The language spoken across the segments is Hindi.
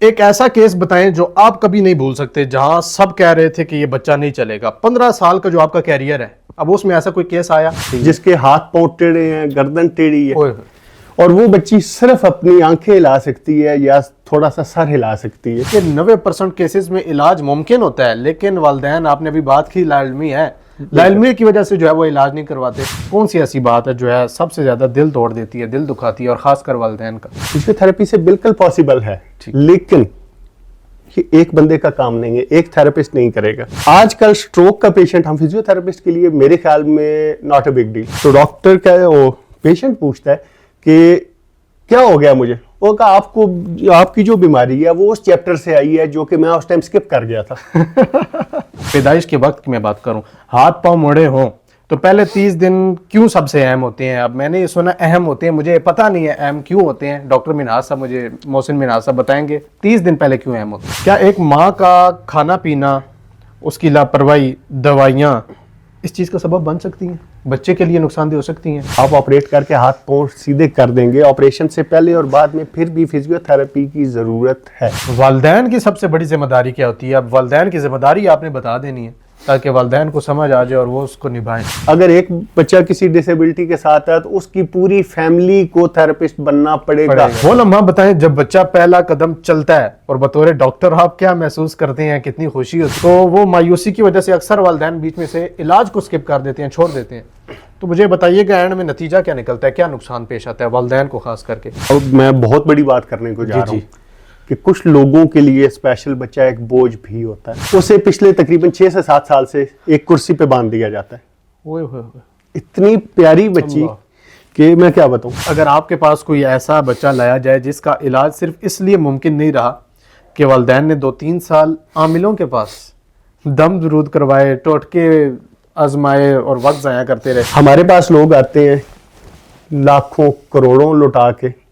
एक ऐसा केस बताएं जो आप कभी नहीं भूल सकते, जहां सब कह रहे थे कि ये बच्चा नहीं चलेगा। 15 साल का जो आपका कैरियर है, अब उसमें ऐसा कोई केस आया जिसके हाथ पांव टेढ़े हैं, गर्दन टेढ़ी है, ओए, और वो बच्ची सिर्फ अपनी आंखें हिला सकती है या थोड़ा सा सर हिला सकती है। कि 90% केसेस में इलाज मुमकिन होता है, लेकिन वालिदैन, आपने अभी बात की लाइल्मी है, लाइल्मी की वजह से जो है वो इलाज नहीं करवाते। कौन सी ऐसी बात है जो है सबसे ज्यादा दिल तोड़ देती है, दिल दुखाती है, और खासकर वालिदैन का? फिजियोथेरेपी से बिल्कुल पॉसिबल है, लेकिन ये एक बंदे का काम नहीं है, एक थेरेपिस्ट नहीं करेगा। आजकल स्ट्रोक का पेशेंट हम फिजियोथेरेपिस्ट के लिए मेरे ख्याल में नॉट अ बिग डील। तो डॉक्टर का वो पेशेंट पूछता है कि क्या हो गया मुझे, वो कहा आपको आपकी जो बीमारी है वो उस चैप्टर से आई है जो कि मैं उस टाइम स्किप कर गया था। पैदाइश के वक्त की मैं बात करूं, हाथ पांव मुड़े हों तो पहले 30 दिन क्यों सबसे अहम होते हैं? अब मैंने ये सुना अहम होते हैं, मुझे पता नहीं है अहम क्यों होते हैं। डॉक्टर मिनहाज साहब, मुझे मोहसिन मिनहाज साहब बताएंगे 30 दिन पहले क्यों अहम होते हैं। क्या एक माँ का खाना पीना, उसकी लापरवाही, दवाइयाँ इस चीज़ का सबब बन सकती हैं, बच्चे के लिए नुकसानदेह हो सकती हैं? आप ऑपरेट करके हाथ पांव सीधे कर देंगे, ऑपरेशन से पहले और बाद में फिर भी फिजियोथेरेपी की जरूरत है। वालिदैन की सबसे बड़ी जिम्मेदारी क्या होती है? अब वालिदैन की जिम्मेदारी आपने बता देनी है ताकि वालिदैन को समझ आ जाए और वो उसको निभाएं। अगर एक बच्चा किसी डिसेबिलिटी के साथ है तो उसकी पूरी फैमिली को थेरेपिस्ट बनना पड़ेगा। वो लम्हा बताएं जब बच्चा पहला कदम चलता है और बतौर डॉक्टर आप क्या महसूस करते हैं, कितनी खुशी होती है? तो वो मायूसी की वजह से अक्सर वालिदैन बीच में से इलाज को स्किप कर देते हैं, छोड़ देते हैं। तो मुझे बताइएगा एंड में नतीजा क्या निकलता है, क्या नुकसान पेश आता है वालिदैन को खास करके? अब मैं बहुत बड़ी बात करने को जा रहा हूँ कि कुछ लोगों के लिए स्पेशल बच्चा एक बोझ भी होता है। उसे पिछले तकरीबन 6 से 7 साल से एक कुर्सी पे बांध दिया जाता है। ओए होए होए। इतनी प्यारी बच्ची कि मैं क्या बताऊं। अगर आपके पास कोई ऐसा बच्चा लाया जाए जिसका इलाज सिर्फ इसलिए मुमकिन नहीं रहा कि वालिदैन ने 2-3 साल आमिलों के पास दम दुरूद करवाए, टोटके आजमाए और वक्त ज़ाया करते रहे। हमारे पास लोग आते हैं लाखों करोड़ों लुटा के,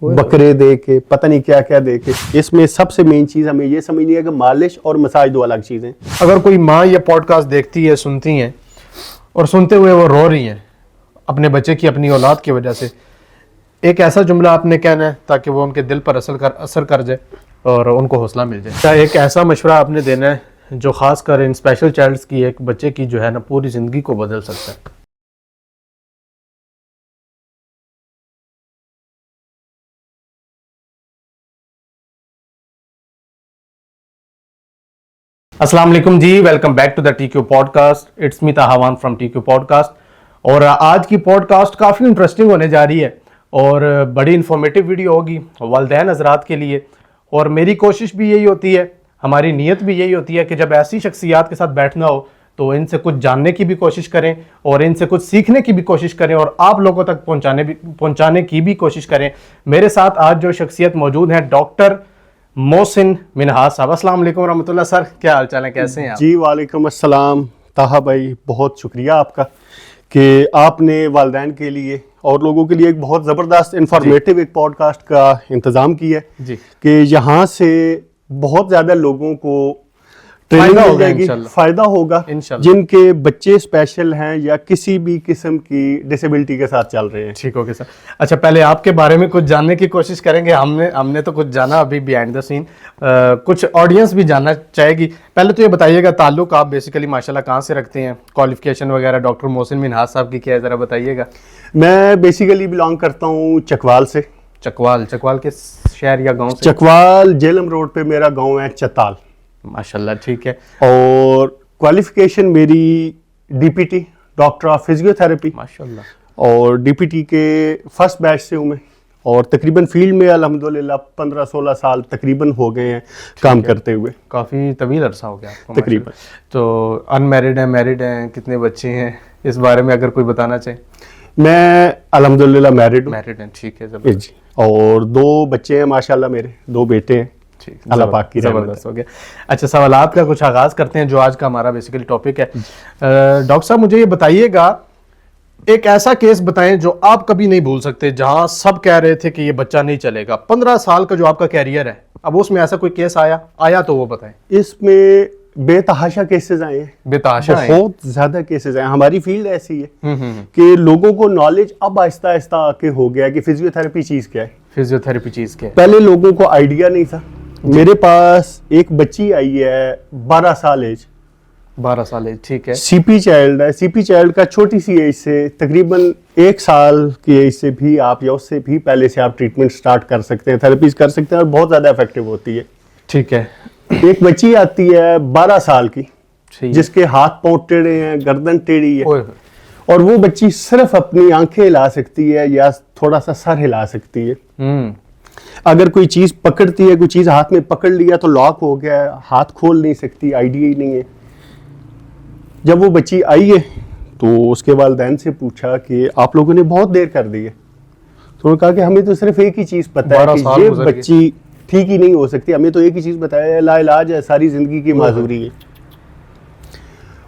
बकरे दे के, पता नहीं क्या क्या दे के। इसमें सबसे मेन चीज हमें ये समझनी है कि मालिश और मसाज दो अलग चीजें। अगर कोई माँ ये पॉडकास्ट देखती है, सुनती हैं और सुनते हुए वो रो रही हैं अपने बच्चे की, अपनी औलाद की वजह से, एक ऐसा जुमला आपने कहना है ताकि वो उनके दिल पर असर कर जाए और उनको हौसला मिल जाए। क्या एक ऐसा मशवरा आपने देना है जो खास कर इन स्पेशल चाइल्ड्स की, एक बच्चे की जो है ना पूरी जिंदगी को बदल सकता है? अस्सलाम वालेकुम जी, welcome back to the TQ podcast. It's me Tahawan from TQ podcast. और आज की पॉडकास्ट काफ़ी इंटरेस्टिंग होने जा रही है और बड़ी इंफॉर्मेटिव वीडियो होगी वालिदैन हज़रात के लिए। और मेरी कोशिश भी यही होती है, हमारी नीयत भी यही होती है कि जब ऐसी शख्सियात के साथ बैठना हो तो इनसे कुछ जानने की भी कोशिश करें और इनसे कुछ सीखने की भी कोशिश करें और आप लोगों तक पहुँचाने की भी कोशिश करें। मेरे साथ आज जो शख्सियत मौजूद है, डॉक्टर मोहसिन मिनहाज साहब। अस्सलाम वालेकुम रहमतुल्लाह सर, क्या हाल चाल है, कैसे हैं आप? जी वालेकुम अस्सलाम ताहा भाई, बहुत शुक्रिया आपका कि आपने वालिदैन के लिए और लोगों के लिए एक बहुत ज़बरदस्त इंफॉर्मेटिव एक पॉडकास्ट का इंतज़ाम किया है जी। कि यहाँ से बहुत ज़्यादा लोगों को ट्रेनिंग मिल जाएगी, फायदा होगा जिनके बच्चे स्पेशल हैं या किसी भी किस्म की डिसेबिलिटी के साथ चल रहे हैं। ठीक हो गया सर। अच्छा, पहले आपके बारे में कुछ जानने की कोशिश करेंगे। हमने तो कुछ जाना अभी बिहाइंड द सीन, कुछ ऑडियंस भी जानना चाहेगी। पहले तो ये बताइएगा ताल्लुक आप बेसिकली माशाल्लाह कहाँ से रखते हैं, क्वालिफिकेशन वगैरह डॉक्टर मोहसिन मिनहाज साहब की क्या है, ज़रा बताइएगा। मैं बेसिकली बिलोंग करता हूँ चकवाल से। चकवाल के शहर या गाँव से? चकवाल जेलम रोड पे मेरा गाँव है चताल। माशाल्लाह, ठीक है। और क्वालिफिकेशन मेरी डीपीटी, डॉक्टर ऑफ फिजियोथेरेपी, माशाल्लाह, और डीपीटी के फर्स्ट बैच से हूँ मैं। और तकरीबन फील्ड में अल्हम्दुलिल्लाह 15-16 साल तकरीबन हो गए हैं काम करते हुए। काफ़ी तवील अरसा हो गया आपको तकरीबन। तो अनमैरिड हैं, मैरिड हैं, कितने बच्चे हैं, इस बारे में अगर कोई बताना चाहे? मैं अल्हम्दुलिल्लाह मैरिड हैं, ठीक है जी। और 2 बच्चे हैं माशाल्लाह, मेरे 2 बेटे हैं। अल्लाह पाक की ज़बरदस्त हो गया। अच्छा, सवालात का कुछ आगाज़ करते हैं जो आज का हमारा बेसिकली टॉपिक है। डॉक्टर साहब, मुझे ये बताइएगा, एक ऐसा केस बताएं जो आप कभी नहीं भूल सकते, जहां सब कह रहे थे कि ये बच्चा नहीं चलेगा। 15 साल का जो आपका कैरियर है, अब उसमें ऐसा कोई केस आया तो वो बताएं। इसमें बेतहाशा केसेस आए हैं, बेतहाशा बहुत ज्यादा केसेस आए। हमारी फील्ड ऐसी है कि लोगों को नॉलेज अब आहिस्ता आहिस्ता आके हो गया कि फिजियोथेरेपी चीज क्या है। फिजियोथेरेपी चीज क्या है? पहले लोगों को आइडिया नहीं था, मेरे पास एक बच्ची आई है 12 साल एज, 12 साल एज, ठीक है। सीपी चाइल्ड है। सीपी चाइल्ड का छोटी सी एज से तकरीबन 1 साल की एज से भी आप या उससे भी पहले से आप ट्रीटमेंट स्टार्ट कर सकते हैं, थेरेपीज कर सकते हैं और बहुत ज़्यादा इफेक्टिव होती है। ठीक है। एक बच्ची आती है 12 साल की, ठीक। जिसके हाथ पांव टेढ़े हैं, गर्दन टेढ़ी है, ओए, और वो बच्ची सिर्फ अपनी आंखें हिला सकती है या थोड़ा सा सर हिला सकती है। अगर कोई चीज पकड़ती है, कोई चीज हाथ में पकड़ लिया तो लॉक हो गया, हाथ खोल नहीं सकती, आइडिया ही नहीं है। जब वो बच्ची आई है तो उसके वालिदैन से पूछा कि आप लोगों ने बहुत देर कर दी है। तो उन्होंने कहा कि हमें तो सिर्फ एक ही चीज पता है कि ये बच्ची ठीक ही नहीं हो सकती, हमें तो एक ही चीज बताया है, लाइलाज है, सारी जिंदगी की माजूरी है।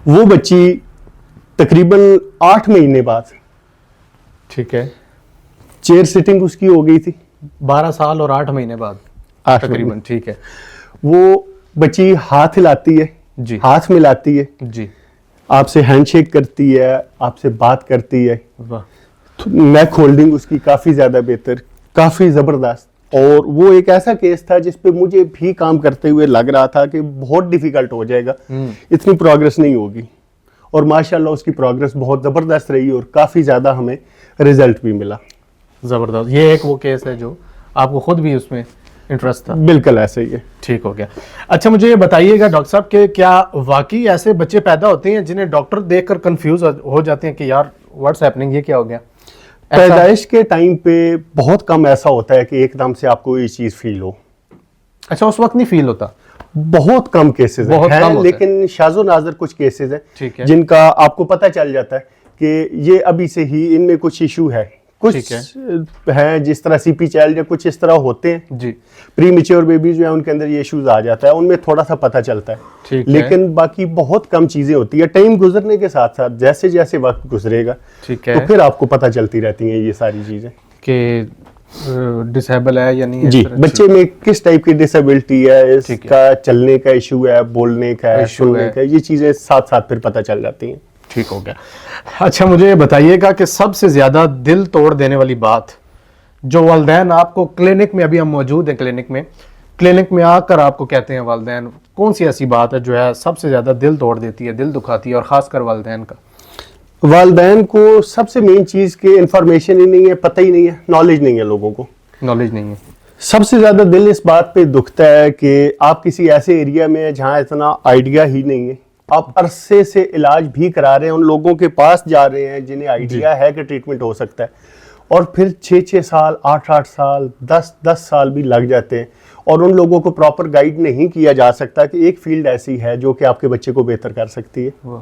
वो बच्ची तकरीबन 8 महीने बाद, ठीक है, चेयर सिटिंग उसकी हो गई थी। 12 साल और 8 महीने बाद 8 तकरीबन, ठीक है। वो बच्ची हाथ हिलाती है जी, हाथ मिलाती है जी, आपसे हैंडशेक करती है, आपसे बात करती है। वाह, तो नेक होल्डिंग उसकी काफी ज्यादा बेहतर, काफी जबरदस्त। और वो एक ऐसा केस था जिस पे मुझे भी काम करते हुए लग रहा था कि बहुत डिफिकल्ट हो जाएगा, इतनी प्रोग्रेस नहीं होगी। और माशाल्लाह उसकी प्रोग्रेस बहुत जबरदस्त रही और काफी ज्यादा हमें रिजल्ट भी मिला। जबरदस्त। ये एक वो केस है जो आपको खुद भी उसमें इंटरेस्ट था? बिल्कुल ऐसे ही है। ठीक हो गया। अच्छा, मुझे ये बताइएगा डॉक्टर साहब कि क्या वाकई ऐसे बच्चे पैदा होते हैं जिन्हें डॉक्टर देखकर कंफ्यूज हो जाते हैं कि यार व्हाट्स हैपनिंग, ये क्या हो गया? पैदाइश के टाइम पे बहुत कम ऐसा होता है कि एकदम से आपको ये चीज फील हो। अच्छा, उस वक्त नहीं फील होता? बहुत कम केसेस हैं, लेकिन शाज़ो नाज़र कुछ केसेस हैं जिनका आपको पता चल जाता है कि ये अभी से ही इनमें कुछ इशू है। कुछ है जिस तरह सीपी चाइल्ड या कुछ इस तरह होते हैं जी, प्री मैच्योर बेबीज जो है उनके अंदर ये इश्यूज आ जाता है, उनमें थोड़ा सा पता चलता है। लेकिन बाकी बहुत कम चीजें होती है। टाइम गुजरने के साथ साथ जैसे जैसे वक्त गुजरेगा तो फिर आपको पता चलती रहती हैं ये सारी चीजें कि डिसेबल है या नहीं है। जी, बच्चे में किस टाइप की डिसेबिलिटी है, इसका चलने का इशू है, बोलने का है, सुनने का, ये चीजें साथ साथ फिर पता चल जाती हैं। ठीक हो गया। अच्छा, मुझे बताइएगा कि सबसे ज्यादा दिल तोड़ देने वाली बात जो वालिदैन आपको क्लिनिक में, अभी हम मौजूद हैं क्लिनिक में आकर आपको कहते हैं वालिदैन, कौन सी ऐसी बात है जो है सबसे ज्यादा दिल तोड़ देती है, दिल दुखाती है, और खासकर वालिदैन का? वालिदैन को सबसे मेन चीज के इंफॉर्मेशन ही नहीं है, पता ही नहीं है, नॉलेज नहीं है, लोगों को नॉलेज नहीं है। सबसे ज्यादा दिल इस बात पे दुखता है कि आप किसी ऐसे एरिया में हैं जहां इतना आइडिया ही नहीं है, आप अरसे से इलाज भी करा रहे हैं, उन लोगों के पास जा रहे हैं जिन्हें आइडिया है कि ट्रीटमेंट हो सकता है, और फिर 6-6 साल, 8-8 साल, 10-10 साल भी लग जाते हैं, और उन लोगों को प्रॉपर गाइड नहीं किया जा सकता कि एक फील्ड ऐसी है जो कि आपके बच्चे को बेहतर कर सकती है।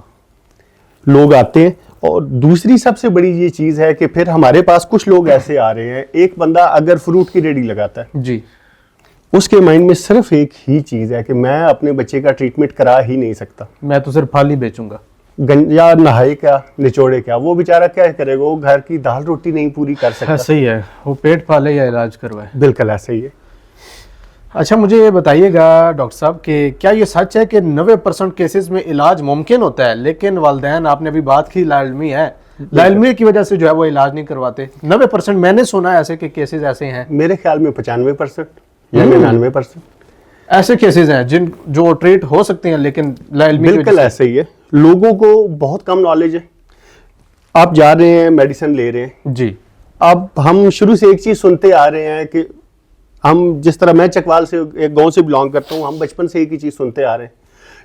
लोग आते हैं, और दूसरी सबसे बड़ी ये चीज है कि फिर हमारे पास कुछ लोग ऐसे आ रहे हैं, एक बंदा अगर फ्रूट की रेडी लगाता है जी, उसके माइंड में सिर्फ एक ही चीज है कि मैं अपने बच्चे का ट्रीटमेंट करा ही नहीं सकता, मैं तो सिर्फ फल ही बेचूंगा, गंजा नहाए क्या निचोड़े क्या। वो बेचारा क्या करेगा, वो घर की दाल रोटी नहीं पूरी कर सकता। सही है, वो पेट पाले या इलाज करवाए। बिल्कुल ऐसे ही है। अच्छा, मुझे ये बताइएगा डॉक्टर साहब कि क्या ये सच है कि 90% केसेस में इलाज मुमकिन होता है, लेकिन वालिदैन, आपने अभी बात की लाइलमी है, लाइलमी की वजह से जो है वो इलाज नहीं करवाते? 90% मैंने सुना है ऐसे के केसेस ऐसे हैं। मेरे ख्याल में 95% या 99% ऐसे केसेस हैं जो ट्रीट हो सकते हैं, लेकिन लाइलमी बिल्कुल ऐसे ही है। लोगों को बहुत कम नॉलेज है। आप जा रहे हैं, मेडिसिन ले रहे हैं जी। अब हम शुरू से एक चीज सुनते आ रहे हैं कि हम, जिस तरह मैं चकवाल से, एक गांव से बिलोंग करता हूं, हम बचपन से एक ही चीज सुनते आ रहे हैं,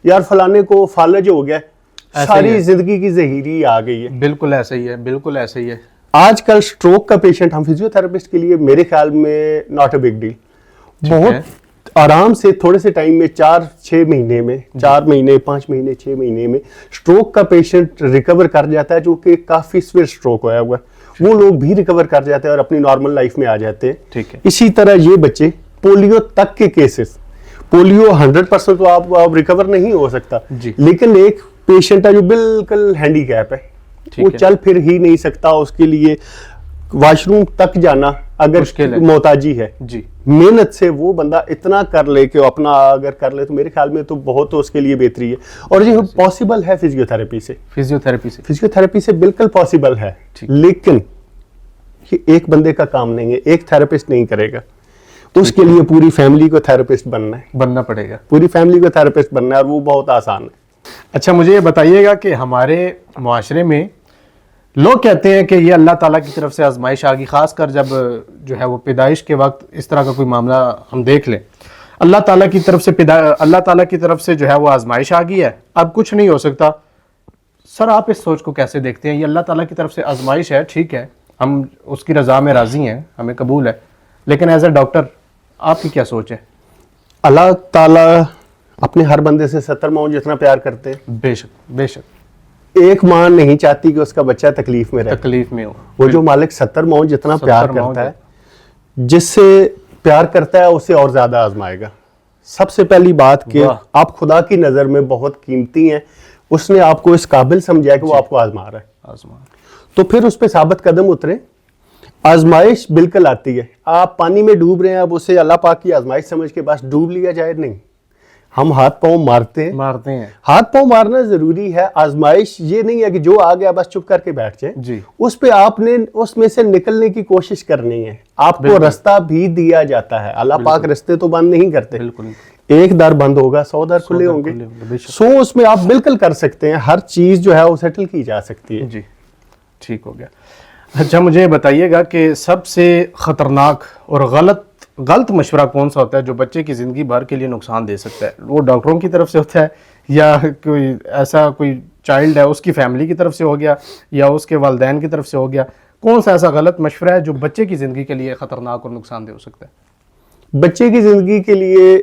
यार फलाने को फालज हो गया, सारी जिंदगी की जहीरी आ गई है। बिल्कुल ऐसे ही है, बिल्कुल ऐसे ही है। आजकल स्ट्रोक का पेशेंट हम फिजियोथेरेपिस्ट के लिए मेरे ख्याल में नॉट अ बिग डील, बहुत आराम से थोड़े से टाइम में 4-6 महीने में, 4 महीने 5 महीने 6 महीने में स्ट्रोक का पेशेंट रिकवर कर जाता है, जो कि काफी सीवियर स्ट्रोक होया हुआ है, वो लोग भी रिकवर कर जाते हैं और अपनी नॉर्मल लाइफ में आ जाते हैं। ठीक है। इसी तरह ये बच्चे पोलियो तक के केसेस, पोलियो 100% तो आप रिकवर नहीं हो सकता, लेकिन एक पेशेंट है जो बिल्कुल हैंडीकैप है, वो चल फिर ही नहीं सकता, उसके लिए वॉशरूम तक जाना अगर मोहताजी है जी, मेहनत से वो बंदा इतना कर ले कि अपना अगर कर ले तो मेरे ख्याल में तो बहुत तो उसके लिए बेहतरी है। और ये पॉसिबल है फिजियोथेरेपी से बिल्कुल पॉसिबल है, लेकिन ये एक बंदे का काम नहीं है, एक थेरेपिस्ट नहीं करेगा। उसके लिए पूरी फैमिली को थेरेपिस्ट बनना पड़ेगा। पूरी फैमिली को थेरेपिस्ट बनना है, और वो बहुत आसान है। अच्छा, मुझे ये बताइएगा कि हमारे मुआशरे में लोग कहते हैं कि ये अल्लाह ताला की तरफ से आजमाइश आ गई, खासकर जब जो है वो पैदाइश के वक्त इस तरह का कोई मामला हम देख लें, अल्लाह ताला की तरफ से जो है वो आजमाइश आ गई है, अब कुछ नहीं हो सकता। सर, आप इस सोच को कैसे देखते हैं? ये अल्लाह ताला की तरफ से आजमाइश है, ठीक है, हम उसकी रजा में राजी हैं, हमें कबूल है, लेकिन एज ए डॉक्टर आपकी क्या सोच है? अल्लाह ताला अपने हर बंदे से 70 माओ जितना प्यार करते हैं। बेशक बेशक। एक माँ नहीं चाहती कि उसका बच्चा तकलीफ में हो। वो जो मालिक 70 माओ जितना प्यार करता है, जिससे प्यार करता है, उसे और ज्यादा आजमाएगा। सबसे पहली बात कि आप खुदा की नजर में बहुत कीमती हैं, उसने आपको इस काबिल समझा है कि वो आपको आजमा रहा है, तो फिर उस पर साबित कदम उतरे। आजमाइश बिल्कुल आती है, आप पानी में डूब रहे हैं, अब उसे अल्लाह पाक की आजमाइश समझ के बस डूब लिया जाए, नहीं। हम हाथ पांव मारते हैं। हाथ पांव मारना जरूरी है। आजमाइश ये नहीं है कि जो आ गया बस चुप करके बैठ जाए जी। उस पे आपने उसमें से निकलने की कोशिश करनी है। आपको रास्ता भी दिया जाता है, अल्लाह पाक रास्ते तो बंद नहीं करते। बिल्कुल। एक दर बंद होगा 100 दर खुले होंगे। सो उसमें आप बिल्कुल कर सकते हैं, हर चीज जो है वो सेटल की जा सकती है। जी, ठीक हो गया। अच्छा, मुझे बताइएगा कि सबसे खतरनाक और गलत मशवरा कौन सा होता है जो बच्चे की ज़िंदगी भर के लिए नुकसान दे सकता है? वो डॉक्टरों की तरफ से होता है, या कोई चाइल्ड है उसकी फैमिली की तरफ से हो गया, या उसके वालिदैन की तरफ से हो गया? कौन सा ऐसा गलत मशवरा है जो बच्चे की ज़िंदगी के लिए ख़तरनाक और नुकसानदेह हो सकता है? बच्चे की ज़िंदगी के लिए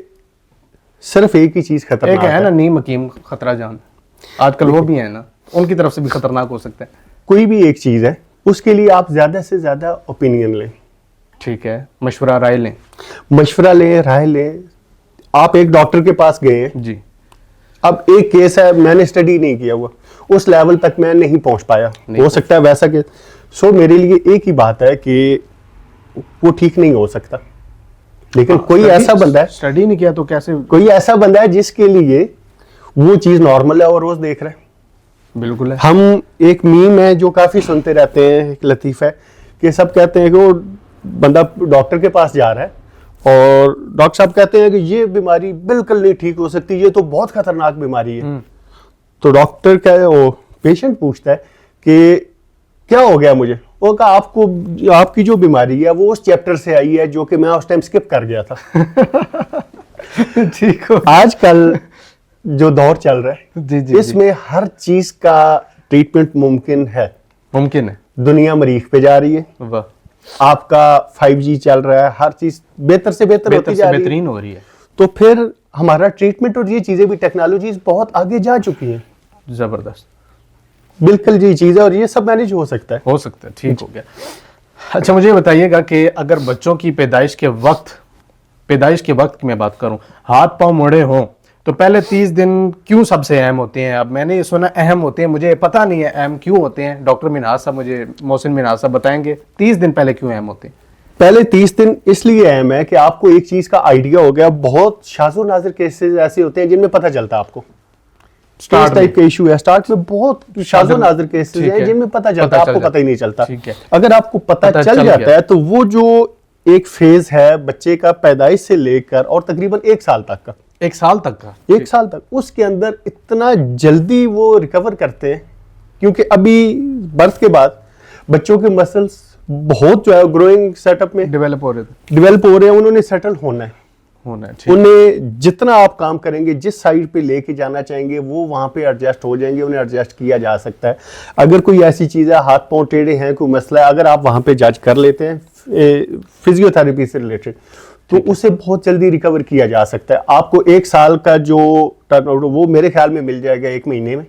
सिर्फ एक ही चीज़ खतरनाक है ना, नीम हकीम खतरा जान, आजकल वो भी है ना, उनकी तरफ से भी खतरनाक हो सकता है। कोई भी एक चीज़ है, उसके लिए आप ज़्यादा से ज़्यादा ओपिनियन लें। ठीक है, मशवरा राय लें। राय लें। आप एक डॉक्टर के पास गए हैं जी, अब एक केस है, मैंने स्टडी नहीं किया हुआ, उस लेवल तक मैं नहीं पहुंच पाया, हो सकता है वैसा केस। सो मेरे लिए एक ही बात है कि वो ठीक नहीं हो सकता, लेकिन कोई ऐसा बंदा है, स्टडी नहीं किया तो कैसे, कोई ऐसा बंदा है जिसके लिए वो चीज नॉर्मल है और रोज देख रहे हैं। बिल्कुल है। हम एक मीम है जो काफी सुनते रहते हैं, एक लतीफ है कि सब कहते हैं कि वो बंदा डॉक्टर के पास जा रहा है और डॉक्टर साहब कहते हैं कि ये बीमारी बिल्कुल नहीं ठीक हो सकती, ये तो बहुत खतरनाक बीमारी है। तो डॉक्टर क्या है, वो पेशेंट पूछता है कि क्या हो गया मुझे? वो कहा आपकी जो बीमारी है वो उस चैप्टर से आई है जो कि मैं उस टाइम स्किप कर गया था। ठीक हो। आजकल जो दौर चल रहा है जी, इसमें हर चीज का ट्रीटमेंट मुमकिन है। दुनिया मरीख पे जा रही है, वाह। आपका 5G चल रहा है, हर चीज बेहतर से बेहतर होती जा रही है, हो रही है। तो फिर हमारा ट्रीटमेंट और ये चीजें भी, टेक्नोलॉजीज बहुत आगे जा चुकी हैं। जबरदस्त, बिल्कुल ये चीज है और ये सब मैनेज हो सकता है। ठीक हो गया। अच्छा, मुझे बताइएगा कि अगर बच्चों की पैदाइश के वक्त की मैं बात करूं, हाथ पांव मोड़े हों तो पहले 30 दिन क्यों सबसे अहम होते हैं? अब मैंने ये सुना अहम होते हैं, मुझे पता नहीं है अहम क्यों होते हैं। डॉक्टर मिनहाज साहब, मुझे मोहसिन मिनहाज साहब बताएंगे 30 दिन पहले क्यों अहम होते हैं? पहले 30 दिन इसलिए अहम है कि आपको एक चीज का आइडिया हो गया। बहुत शाज़ो नाज़िर केसेस ऐसे होते हैं जिनमें पता चलता है आपको स्टार्ट टाइप का इशू है। स्टार्ट में बहुत शाज़ो नाज़िर केसेस हैं जिनमें पता चलता है, आपको पता ही नहीं चलता। अगर आपको पता चल जाता है तो वो जो एक फेज है बच्चे का पैदाइश से लेकर और तकरीबन एक साल तक उसके अंदर इतना जल्दी वो रिकवर करते हैं, क्योंकि अभी बर्थ के बाद बच्चों के मसल्स बहुत जो है ग्रोइंग सेटअप में डेवलप हो रहे हैं, उन्होंने सेटल होना है। उन्हें जितना आप काम करेंगे, जिस साइड पे लेके जाना चाहेंगे वो वहां पे एडजस्ट हो जाएंगे, उन्हें एडजस्ट किया जा सकता है। अगर कोई ऐसी चीज है, हाथ पांव टेढ़े हैं, कोई मसला है, अगर आप वहां पे जज कर लेते हैं फिजियोथेरेपी से रिलेटेड, तो उसे बहुत जल्दी रिकवर किया जा सकता है। आपको एक साल का जो टर्नआउट वो मेरे ख्याल में मिल जाएगा 1 महीने में।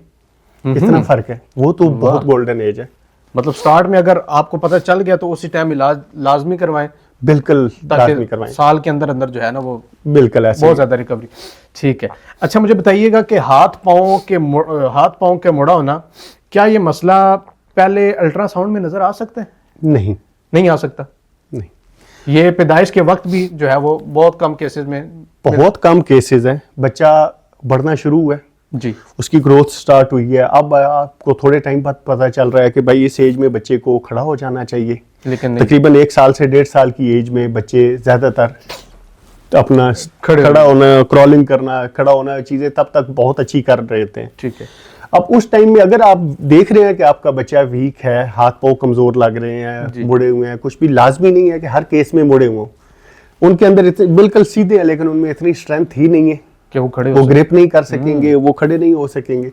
इतना फर्क है, वो तो बहुत गोल्डन एज है। मतलब स्टार्ट में अगर आपको पता चल गया तो उसी टाइम इलाज लाजमी करवाएं। बिल्कुल लाजमी करवाएं। साल के अंदर जो है ना वो बिल्कुल ऐसे बहुत ज्यादा रिकवरी। ठीक है। अच्छा, मुझे बताइएगा कि हाथ पांव के मुड़ा होना, क्या ये मसला पहले अल्ट्रासाउंड में नजर आ सकता है? नहीं आ सकता। नहीं, ये पैदाइश के वक्त भी जो है वो बहुत कम केसेस हैं। बच्चा बढ़ना शुरू हुआ है जी, उसकी ग्रोथ स्टार्ट हुई है, अब आपको थोड़े टाइम बाद पता चल रहा है कि भाई इस एज में बच्चे को खड़ा हो जाना चाहिए, लेकिन तकरीबन 1 साल से 1.5 साल की एज में बच्चे ज्यादातर अपना खड़ा होना, क्रॉलिंग करना, खड़ा होना, चीजें तब तक बहुत अच्छी कर रहे थे। ठीक है। अब उस टाइम में अगर आप देख रहे हैं कि आपका बच्चा वीक है, हाथ पांव कमजोर लग रहे हैं, मुड़े हुए हैं, कुछ भी लाजमी नहीं है कि हर केस में मुड़े हुए, उनके अंदर इतने बिल्कुल सीधे हैं लेकिन उनमें इतनी स्ट्रेंथ ही नहीं है कि वो ग्रिप नहीं कर सकेंगे, वो खड़े नहीं हो सकेंगे।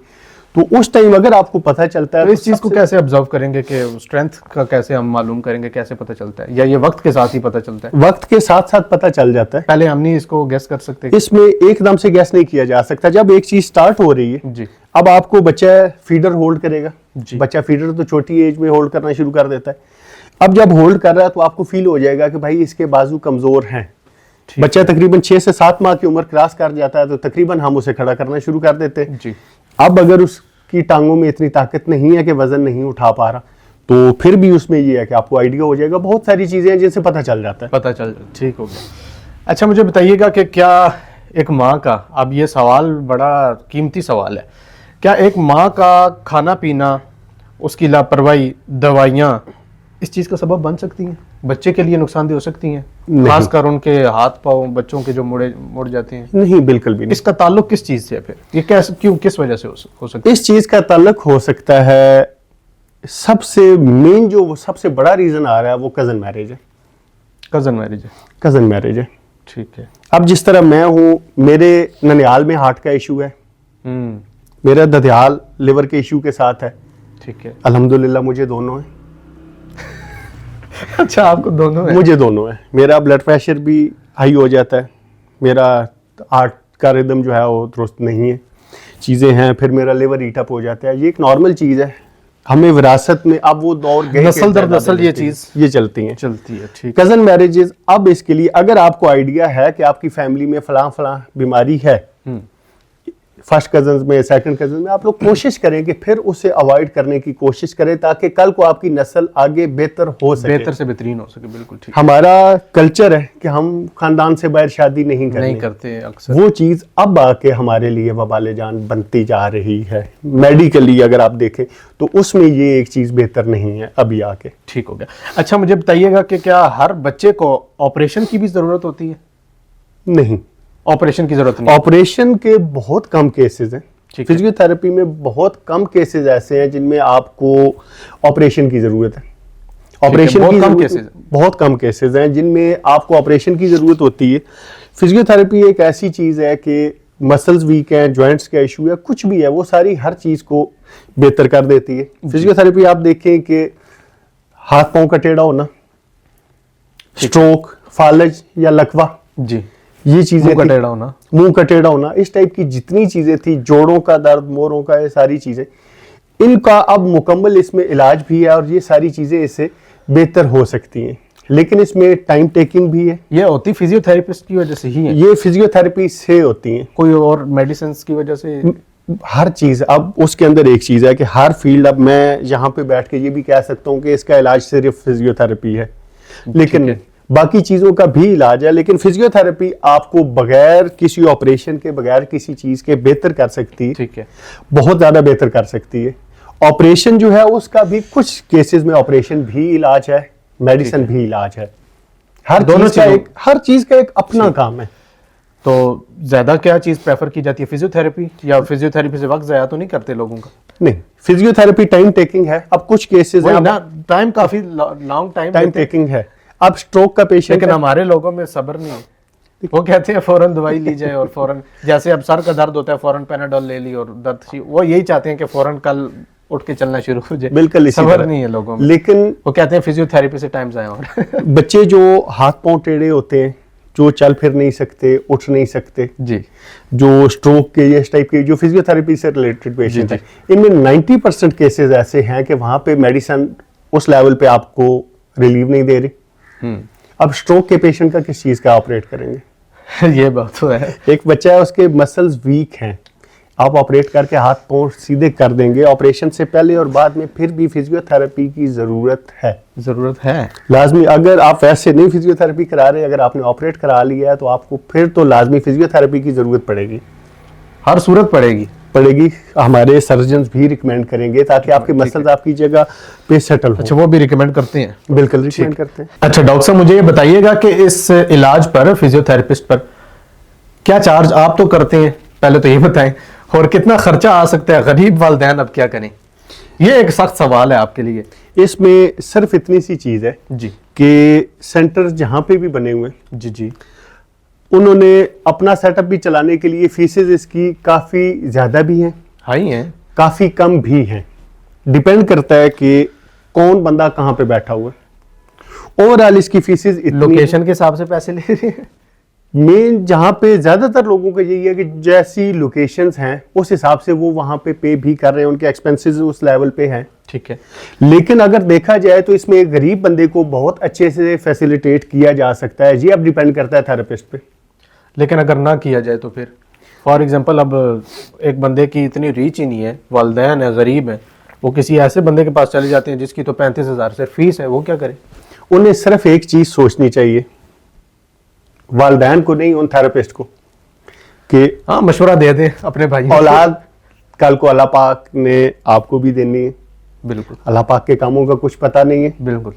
तो उस टाइम अगर आपको पता चलता है तो इस चीज को कैसे ऑब्जर्व करेंगे कि स्ट्रेंथ का कैसे हम मालूम करेंगे, कैसे पता चलता है, या ये वक्त के साथ ही पता चलता है? वक्त के साथ साथ पता चल जाता है, पहले हम नहीं इसको गेस कर सकते? इसमें एकदम से गेस नहीं किया जा सकता। जब एक चीज स्टार्ट हो रही है जी, अब आपको बच्चा फीडर होल्ड करेगा, जी। बच्चा फीडर तो छोटी एज में होल्ड करना शुरू कर देता है। अब जब होल्ड कर रहा है तो आपको फील हो जाएगा कि भाई इसके बाजू कमजोर हैं। बच्चा तकरीबन 6 से 7 माह की उम्र क्रॉस कर जाता है तो तकरीबन हम उसे खड़ा करना शुरू कर देते हैं। जी। अब अगर उसकी टांगों में इतनी ताकत नहीं है कि वजन नहीं उठा पा रहा, तो फिर भी उसमें ये है कि आपको आइडिया हो जाएगा। बहुत सारी चीजें हैं जिनसे पता चल जाता है। पता चल, ठीक हो गया। अच्छा, मुझे बताइएगा कि क्या एक माँ का, अब ये सवाल बड़ा कीमती सवाल है, क्या एक माँ का खाना पीना, उसकी लापरवाही, दवाइयाँ इस चीज़ का सबब बन सकती हैं? बच्चे के लिए नुकसानदेह हो सकती हैं, खासकर उनके हाथ पाँव बच्चों के जो मुड़ जाते हैं? नहीं, बिल्कुल भी नहीं। इसका ताल्लुक किस चीज़ से है फिर? ये कैसे, क्यों, किस वजह से हो सकता है? इस चीज का ताल्लुक हो सकता है, सबसे मेन जो सबसे बड़ा रीजन आ रहा है वो कजन मैरिज है। कजन मैरिज है? कजन मैरिज है, ठीक है। अब जिस तरह मैं हूँ, मेरे ननिहाल में हार्ट का इशू है, मेरा ददियाल लिवर के इशू के साथ है। ठीक है। अल्हम्दुलिल्लाह मुझे दोनों है। अच्छा, आपको दोनों है? मुझे दोनों है। मेरा ब्लड प्रेशर भी हाई हो जाता है, मेरा हार्ट का रिदम जो है वो दुरुस्त नहीं है, चीज़ें हैं, फिर मेरा लिवर हीट अप हो जाता है। ये एक नॉर्मल चीज़ है, हमें विरासत में अब वो दौर गए, नस्ल दर नस्ल ये चीज़ ये चलती है। ठीक। कजन मैरिजेस, अब इसके लिए अगर आपको आइडिया है कि आपकी फैमिली में फलां बीमारी है, फर्स्ट कजन में, सेकंड कजन में, आप लोग कोशिश करें कि फिर उसे अवॉइड करने की कोशिश करें ताकि कल को आपकी नस्ल आगे बेहतर हो सके, बेहतर से बेहतरीन हो सके। बिल्कुल ठीक। हमारा कल्चर है कि हम खानदान से बाहर शादी नहीं करते अक्सर। वो चीज अब आके हमारे लिए वबाले जान बनती जा रही है। मेडिकली अगर आप देखें तो उसमें ये एक चीज बेहतर नहीं है अभी आके। ठीक हो गया। अच्छा, मुझे बताइएगा कि क्या हर बच्चे को ऑपरेशन की भी जरूरत होती है? नहीं, ऑपरेशन की जरूरत नहीं। ऑपरेशन के बहुत कम केसेस हैं। फिजियोथेरेपी में बहुत कम केसेस ऐसे हैं जिनमें आपको ऑपरेशन की जरूरत है। ऑपरेशन की बहुत कम केसेस हैं जिनमें आपको ऑपरेशन की जरूरत होती है। फिजियोथेरेपी एक ऐसी चीज है कि मसल्स वीक हैं, जॉइंट्स का इशू है, कुछ भी है, वो सारी हर चीज को बेहतर कर देती है। फिजियोथेरेपी आप देखें कि हाथ पांव का टेढ़ा होना, स्ट्रोक, फालज या लकवा, जी, ये चीजें, मुंह का टेढ़ा होना, मुंह का टेढ़ा होना, इस टाइप की जितनी चीजें थी, जोड़ों का दर्द, मोरों का, ये सारी चीजें, इनका अब मुकम्मल इसमें इलाज भी है और ये सारी चीजें इससे बेहतर हो सकती हैं, लेकिन इसमें टाइम टेकिंग भी है। ये होती फिजियोथेरेपिस्ट की वजह से ही है? ये फिजियोथेरेपी से होती हैं। कोई और मेडिसिन की वजह से? हर चीज, अब उसके अंदर एक चीज है कि हर फील्ड, अब मैं यहाँ पे बैठ के ये भी कह सकता हूँ कि इसका इलाज सिर्फ फिजियोथेरेपी है, लेकिन बाकी चीजों का भी इलाज है। लेकिन फिजियोथेरेपी आपको बगैर किसी ऑपरेशन के, बगैर किसी चीज के बेहतर कर सकती है। ठीक है, बहुत ज्यादा बेहतर कर सकती है। ऑपरेशन जो है उसका भी कुछ केसेस में ऑपरेशन भी इलाज है, मेडिसिन भी इलाज है। हर चीज का एक अपना काम है। तो ज्यादा क्या चीज प्रेफर की जाती है, फिजियोथेरेपी, या फिजियोथेरेपी से वक्त ज़ाया तो नहीं करते लोगों का? नहीं, फिजियोथेरेपी टाइम टेकिंग है। अब कुछ केसेस है ना, टाइम काफी लॉन्ग टाइम टेकिंग है। अब स्ट्रोक का पेशेंट, लेकिन हमारे लोगों में सब्र नहीं है। वो कहते हैं फौरन दवाई ली जाए और फौरन, जैसे अब सर का दर्द होता है फौरन पैनाडोल ले ली और दर्द, वो यही चाहते हैं कि फौरन कल उठ के चलना शुरू हो जाए। बिल्कुल सब्र नहीं है लोगों में। लेकिन वो कहते हैं फिजियोथेरेपी से टाइम ज़ाया हो रहा है। बच्चे जो हाथ पांव टेढ़े होते हैं, जो चल फिर नहीं सकते, उठ नहीं सकते, जी, जो स्ट्रोक के, इस टाइप के जो फिजियोथेरेपी से रिलेटेड पेशेंट है, इनमें 90% केसेस ऐसे हैं कि वहां पे मेडिसिन उस लेवल पे आपको रिलीव नहीं दे रही। अब स्ट्रोक के पेशेंट का किस चीज का ऑपरेट करेंगे? ये बात तो है। एक बच्चा है, उसके मसल्स वीक हैं, आप ऑपरेट करके हाथ पांव सीधे कर देंगे। ऑपरेशन से पहले और बाद में फिर भी फिजियोथेरेपी की जरूरत है लाजमी। अगर आप वैसे नहीं फिजियोथेरेपी करा रहे, अगर आपने ऑपरेट करा लिया है तो आपको फिर तो लाजमी फिजियोथेरेपी की जरूरत पड़ेगी। हर सूरत पड़ेगी। हमारे सर्जन भी रिकमेंड करेंगे ताकि आपके मसल्स आपकी जगह पे सेटल हो। अच्छा, वो भी रिकमेंड करते हैं? बिल्कुल रिकमेंड करते हैं। अच्छा डॉक्टर साहब, मुझे ये बताइएगा कि इस इलाज पर, फिजियोथेरेपिस्ट पर क्या चार्ज आप तो करते हैं, पहले तो ये बताएं, और कितना खर्चा आ सकता है? गरीब वालिदैन अब क्या करें? ये एक सख्त सवाल है आपके लिए। इसमें सिर्फ इतनी सी चीज है जी कि सेंटर जहां पे भी बने हुए हैं, जी उन्होंने अपना सेटअप भी चलाने के लिए फीसेस इसकी काफी ज्यादा भी हैं, हाई हैं, काफी कम भी हैं। डिपेंड करता है कि कौन बंदा कहाँ पे बैठा हुआ है। ओवरऑल इसकी फीसेस इतनी लोकेशन के हिसाब से पैसे ले रहे हैं। मेन जहाँ पे ज्यादातर लोगों का यही है कि जैसी लोकेशंस हैं उस हिसाब से वो वहां पे भी कर रहे हैं, उनके एक्सपेंसेस उस लेवल पे हैं। ठीक है। लेकिन अगर देखा जाए तो इसमें एक गरीब बंदे को बहुत अच्छे से फैसिलिटेट किया जा सकता है। ये अब डिपेंड करता है थेरेपिस्ट पे। लेकिन अगर ना किया जाए तो फिर, फॉर एग्जांपल, अब एक बंदे की इतनी रीच ही नहीं है, वालिदैन है, गरीब है, वो किसी ऐसे बंदे के पास चले जाते हैं जिसकी तो 35,000 से फीस है, वो क्या करे? उन्हें सिर्फ एक चीज सोचनी चाहिए, वालिदैन को नहीं, उन थेरेपिस्ट को, कि हाँ मशवरा दे दे अपने भाई। औलाद कल को अल्लाह पाक ने आपको भी देनी है। बिल्कुल। अल्लाह पाक के कामों का कुछ पता नहीं है। बिल्कुल।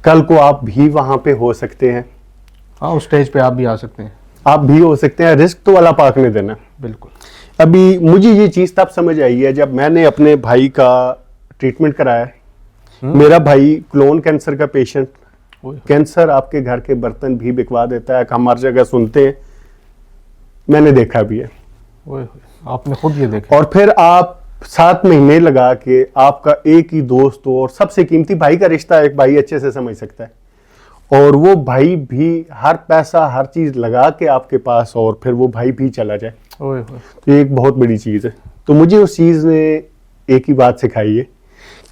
कल को आप भी वहां पे हो सकते हैं। हाँ, उस स्टेज पे आप भी आ सकते हैं। आप भी हो सकते हैं। रिस्क तो अल्लाह पाक ने देना। बिल्कुल। अभी मुझे ये चीज तब समझ आई है जब मैंने अपने भाई का ट्रीटमेंट कराया। मेरा भाई क्लोन कैंसर का पेशेंट, कैंसर आपके घर के बर्तन भी बिकवा देता है, हम हर जगह सुनते हैं, मैंने देखा भी है। आपने खुद ये देखा? और फिर आप 7 महीने लगा के आपका एक ही दोस्त हो और सबसे कीमती भाई का रिश्ता एक भाई अच्छे से समझ सकता है, और वो भाई भी हर पैसा हर चीज लगा के आपके पास, और फिर वो भाई भी चला जाए, तो ये एक बहुत बड़ी चीज है। तो मुझे उस चीज ने एक ही बात सिखाई है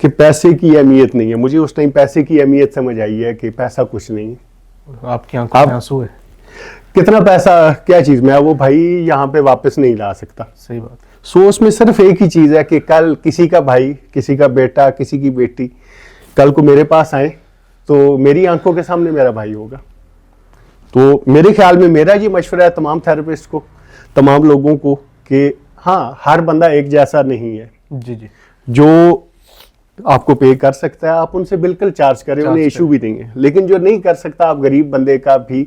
कि पैसे की अहमियत नहीं है। मुझे उस टाइम पैसे की अहमियत समझ आई है कि पैसा कुछ नहीं है। आपकी आंखों में आंसू है। कितना पैसा क्या चीज, मैं वो भाई यहाँ पे वापस नहीं ला सकता। सही बात। सो उसमें सिर्फ एक ही चीज है कि कल किसी का भाई, किसी का बेटा, किसी की बेटी कल को मेरे पास आए तो मेरी आंखों के सामने मेरा भाई होगा। तो मेरे ख्याल में मेरा ये मशवरा है तमाम थेरेपिस्ट को, तमाम लोगों को, कि हाँ, हर बंदा एक जैसा नहीं है। जी जी। जो आपको पे कर सकता है आप उनसे बिल्कुल चार्ज करें, उन्हें इशू भी नहीं है। लेकिन जो नहीं कर सकता, आप गरीब बंदे का भी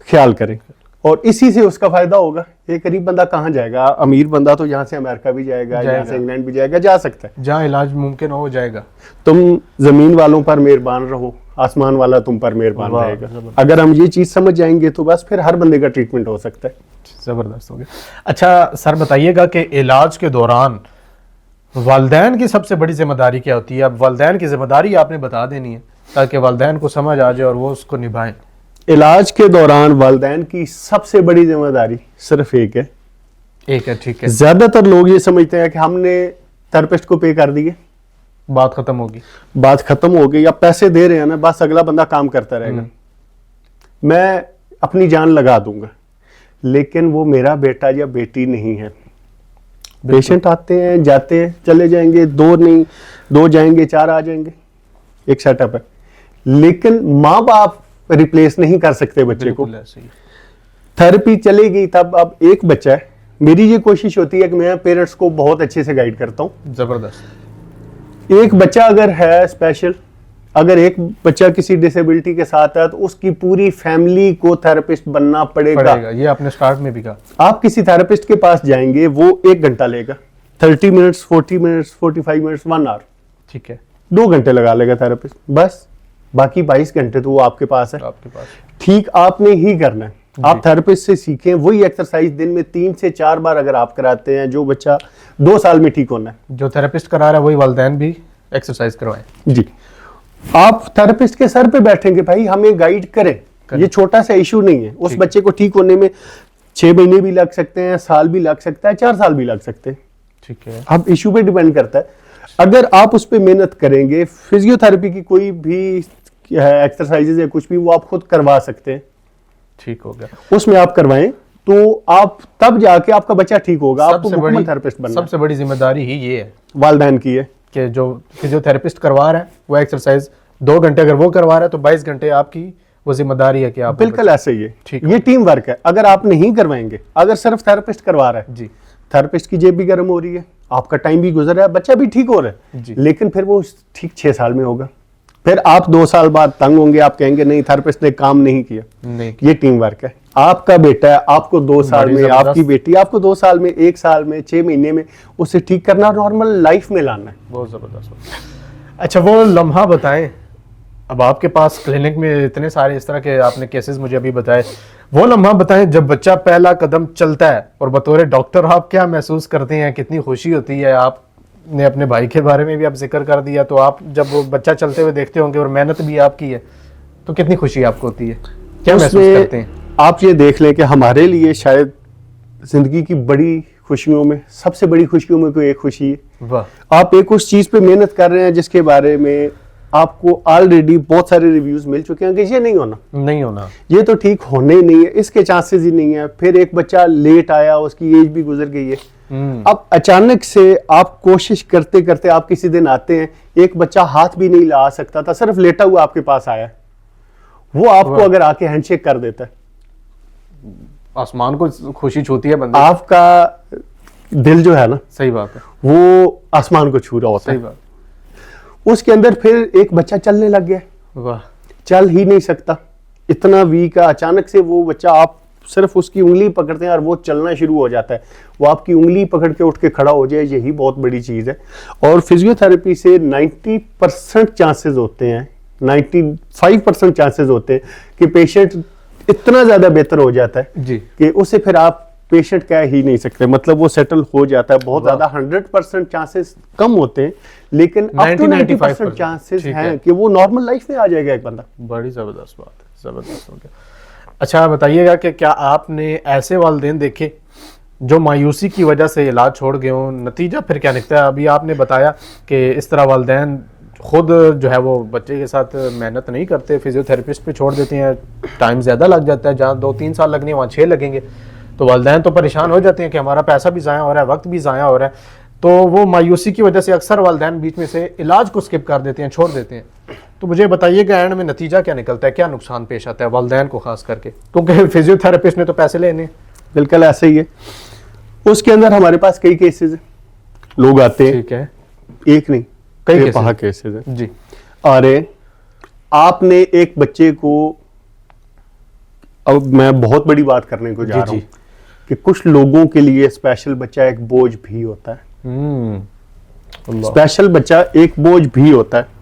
ख्याल करें, और इसी से उसका फायदा होगा। एक गरीब बंदा कहाँ जाएगा? अमीर बंदा तो यहाँ से अमेरिका भी जाएगा, यहाँ से इंग्लैंड भी जाएगा, जा सकता है, जहाँ इलाज मुमकिन हो जाएगा। तुम जमीन वालों पर मेहरबान रहो, आसमान वाला तुम पर मेहरबान रहेगा। अगर हम ये चीज समझ जाएंगे तो बस फिर हर बंदे का ट्रीटमेंट हो सकता है। जबरदस्त हो गया। अच्छा सर, बताइएगा कि इलाज के दौरान वालिदैन की सबसे बड़ी जिम्मेदारी क्या होती है? अब वालिदैन की जिम्मेदारी आपने बता देनी है ताकि वालिदैन को समझ आ जाए और वो उसको निभाएं। इलाज के दौरान वालिदैन की सबसे बड़ी जिम्मेदारी सिर्फ एक है। ठीक है। ज्यादातर लोग ये समझते हैं कि हमने थेरेपिस्ट को पे कर दिए, बात खत्म होगी, बात खत्म हो गई, अब पैसे दे रहे हैं ना, बस अगला बंदा काम करता रहेगा, मैं अपनी जान लगा दूंगा। लेकिन वो मेरा बेटा या बेटी नहीं है। पेशेंट आते हैं, जाते हैं, चले जाएंगे, 2 नहीं 2 जाएंगे, 4 आ जाएंगे, एक सेटअप है। लेकिन माँ बाप रिप्लेस नहीं कर सकते बच्चे को। थेरेपी चलेगी तब। अब एक बच्चा है, मेरी ये कोशिश होती है कि मैं पेरेंट्स को बहुत अच्छे से गाइड करता हूँ। जबरदस्त। एक बच्चा अगर है स्पेशल, अगर एक बच्चा किसी डिसेबिलिटी के साथ है तो उसकी पूरी फैमिली को थेरेपिस्ट बनना पड़ेगा। ये आपने स्टार्ट में भी कहा। आप किसी थेरेपिस्ट के पास जाएंगे, वो 1 घंटा लेगा, 30 मिनट्स, 40 मिनट्स, 45 मिनट्स, 1 आवर, ठीक है, 2 घंटे लगा लेगा थेरेपिस्ट, बस। बाकी 22 घंटे तो वो आपके पास है। आपके पास ठीक आपने ही करना है। आप थेरेपिस्ट से सीखें, वही एक्सरसाइज दिन में 3 से 4 बार अगर आप कराते हैं, जो बच्चा 2 साल में ठीक होना है, जो थेरेपिस्ट करा रहा है वही वालिदैन भी एक्सरसाइज करवाएं। जी। आप थेरेपिस्ट के सर पे बैठेंगे, भाई हमें गाइड करें। ये छोटा सा इशू नहीं है। उस बच्चे को ठीक होने में 6 महीने भी लग सकते हैं, साल भी लग सकता है, 4 साल भी लग सकते हैं। ठीक है। अब इशू पे डिपेंड करता है। अगर आप उस पर मेहनत करेंगे, फिजियोथेरेपी की कोई भी एक्सरसाइजेज या कुछ भी, वो आप खुद करवा सकते हैं। ठीक हो गया। उसमें आप करवाएं तो आप तब जाके आपका बच्चा ठीक होगा। आपको मुकम्मल थेरेपिस्ट बनना। सबसे बड़ी जिम्मेदारी ही ये है, वालिदैन की है, कि जो फिजियोथेरेपिस्ट करवा रहा है वो एक्सरसाइज 2 घंटे अगर वो करवा रहा है तो 22 घंटे आपकी वो जिम्मेदारी है कि आप। बिल्कुल ऐसे ही है। ठीक, ये टीम वर्क है। अगर आप नहीं करवाएंगे, अगर सिर्फ थेरेपिस्ट करवा रहा है जी, थेरेपिस्ट की जेब भी गर्म हो रही है, आपका टाइम भी गुजर रहा है, बच्चा भी ठीक हो रहा है, लेकिन फिर वो ठीक 6 साल में होगा। फिर आप 2 साल बाद तंग होंगे, आप कहेंगे नहीं थेरेपिस्ट ने काम नहीं किया। नहीं। ये टीम वर्क है। आपका बेटा है, आपको 2 साल में, आपकी बेटी आपको 2 साल में, 1 साल में, 6 महीने में उसे ठीक करना, नॉर्मल लाइफ में लाना है। बहुत जबरदस्त। अच्छा, वो लम्हा बताएं, अब आपके पास क्लिनिक में इतने सारे इस तरह के आपने केसेस मुझे अभी बताए, वो लम्हा बताएं जब बच्चा पहला कदम चलता है और बतौर डॉक्टर आप क्या महसूस करते हैं, कितनी खुशी होती है। आपने अपने भाई के बारे में भी आप जिक्र कर दिया, तो आप जब वो बच्चा चलते हुए देखते होंगे और मेहनत भी आपकी है, तो कितनी खुशी आपको होती है, क्या महसूस करते हैं? आप ये देख लें कि हमारे लिए शायद जिंदगी की बड़ी खुशियों में, सबसे बड़ी खुशियों में कोई एक खुशी है। आप एक उस चीज पे मेहनत कर रहे हैं जिसके बारे में आपको ऑलरेडी बहुत सारे रिव्यूज मिल चुके हैं कि ये नहीं होना, ये तो ठीक होने ही नहीं है, इसके चांसेस ही नहीं है। फिर एक बच्चा लेट आया, उसकी एज भी गुजर गई है। अब अचानक से आप कोशिश करते करते आप किसी दिन आते हैं, एक बच्चा हाथ भी नहीं ला सकता था, सिर्फ लेटा हुआ आपके पास आया, वो आपको अगर आके हैंडशेक कर देता है, आसमान को खुशी छूती है बंदे, आपका दिल जो है ना, सही बात है, वो आसमान को छू रहा होता है। सही बात। उसके अंदर फिर एक बच्चा चलने लग गया, वाह, चल ही नहीं सकता, इतना वीक है। अचानक से वो बच्चा, आप सिर्फ उसकी उंगली पकड़ते हैं और वो चलना शुरू हो जाता है, वो आपकी उंगली पकड़ के उठ के खड़ा हो जाए, यही बहुत बड़ी चीज है। और फिजियोथेरेपी से 90% चांसेस होते हैं, 95% चांसेस होते हैं कि पेशेंट इतना ज्यादा बेहतर हो जाता है जी कि उसे फिर आप पेशेंट कह ही नहीं सकते, मतलब वो सेटल हो जाता है। बहुत ज्यादा 100% चांसेस कम होते हैं, लेकिन अप टू 90% चांसेस हैं कि वो नॉर्मल लाइफ में आ जाएगा एक बंदा। बड़ी जबरदस्त बात है, जबरदस्त हो गया। अच्छा बताइएगा कि क्या आपने ऐसे वालिदैन देखे जो मायूसी की वजह से इलाज छोड़ गए हों, नतीजा फिर क्या निकलता है? अभी आपने बताया कि इस तरह वालिदैन खुद जो है वो बच्चे के साथ मेहनत नहीं करते, फिजियोथेरेपिस्ट पे छोड़ देते हैं, टाइम ज़्यादा लग जाता है, जहाँ 2-3 साल लगने वहाँ 6 लगेंगे, तो वालिदैन तो परेशान हो जाते हैं कि हमारा पैसा भी ज़ाया हो रहा है, वक्त भी ज़ाया हो रहा है। तो वो मायूसी की वजह से अक्सर वालिदैन बीच में से इलाज को स्किप कर देते हैं, छोड़ देते हैं। तो मुझे बताइएगा एंड में नतीजा क्या निकलता है, क्या नुकसान पेश आता है वालिदैन को खास करके, क्योंकि फिजियोथेरेपिस्ट ने तो पैसे लेने। बिल्कुल ऐसे ही है। उसके अंदर हमारे पास कई केसेस हैं, लोग आते हैं, ठीक है, एक नहीं कई केसेस हैं जी। अरे आपने एक बच्चे को, अब मैं बहुत बड़ी बात करने को जा रहा हूं कि कुछ लोगों के लिए स्पेशल बच्चा एक बोझ भी होता है। स्पेशल बच्चा एक बोझ भी होता है।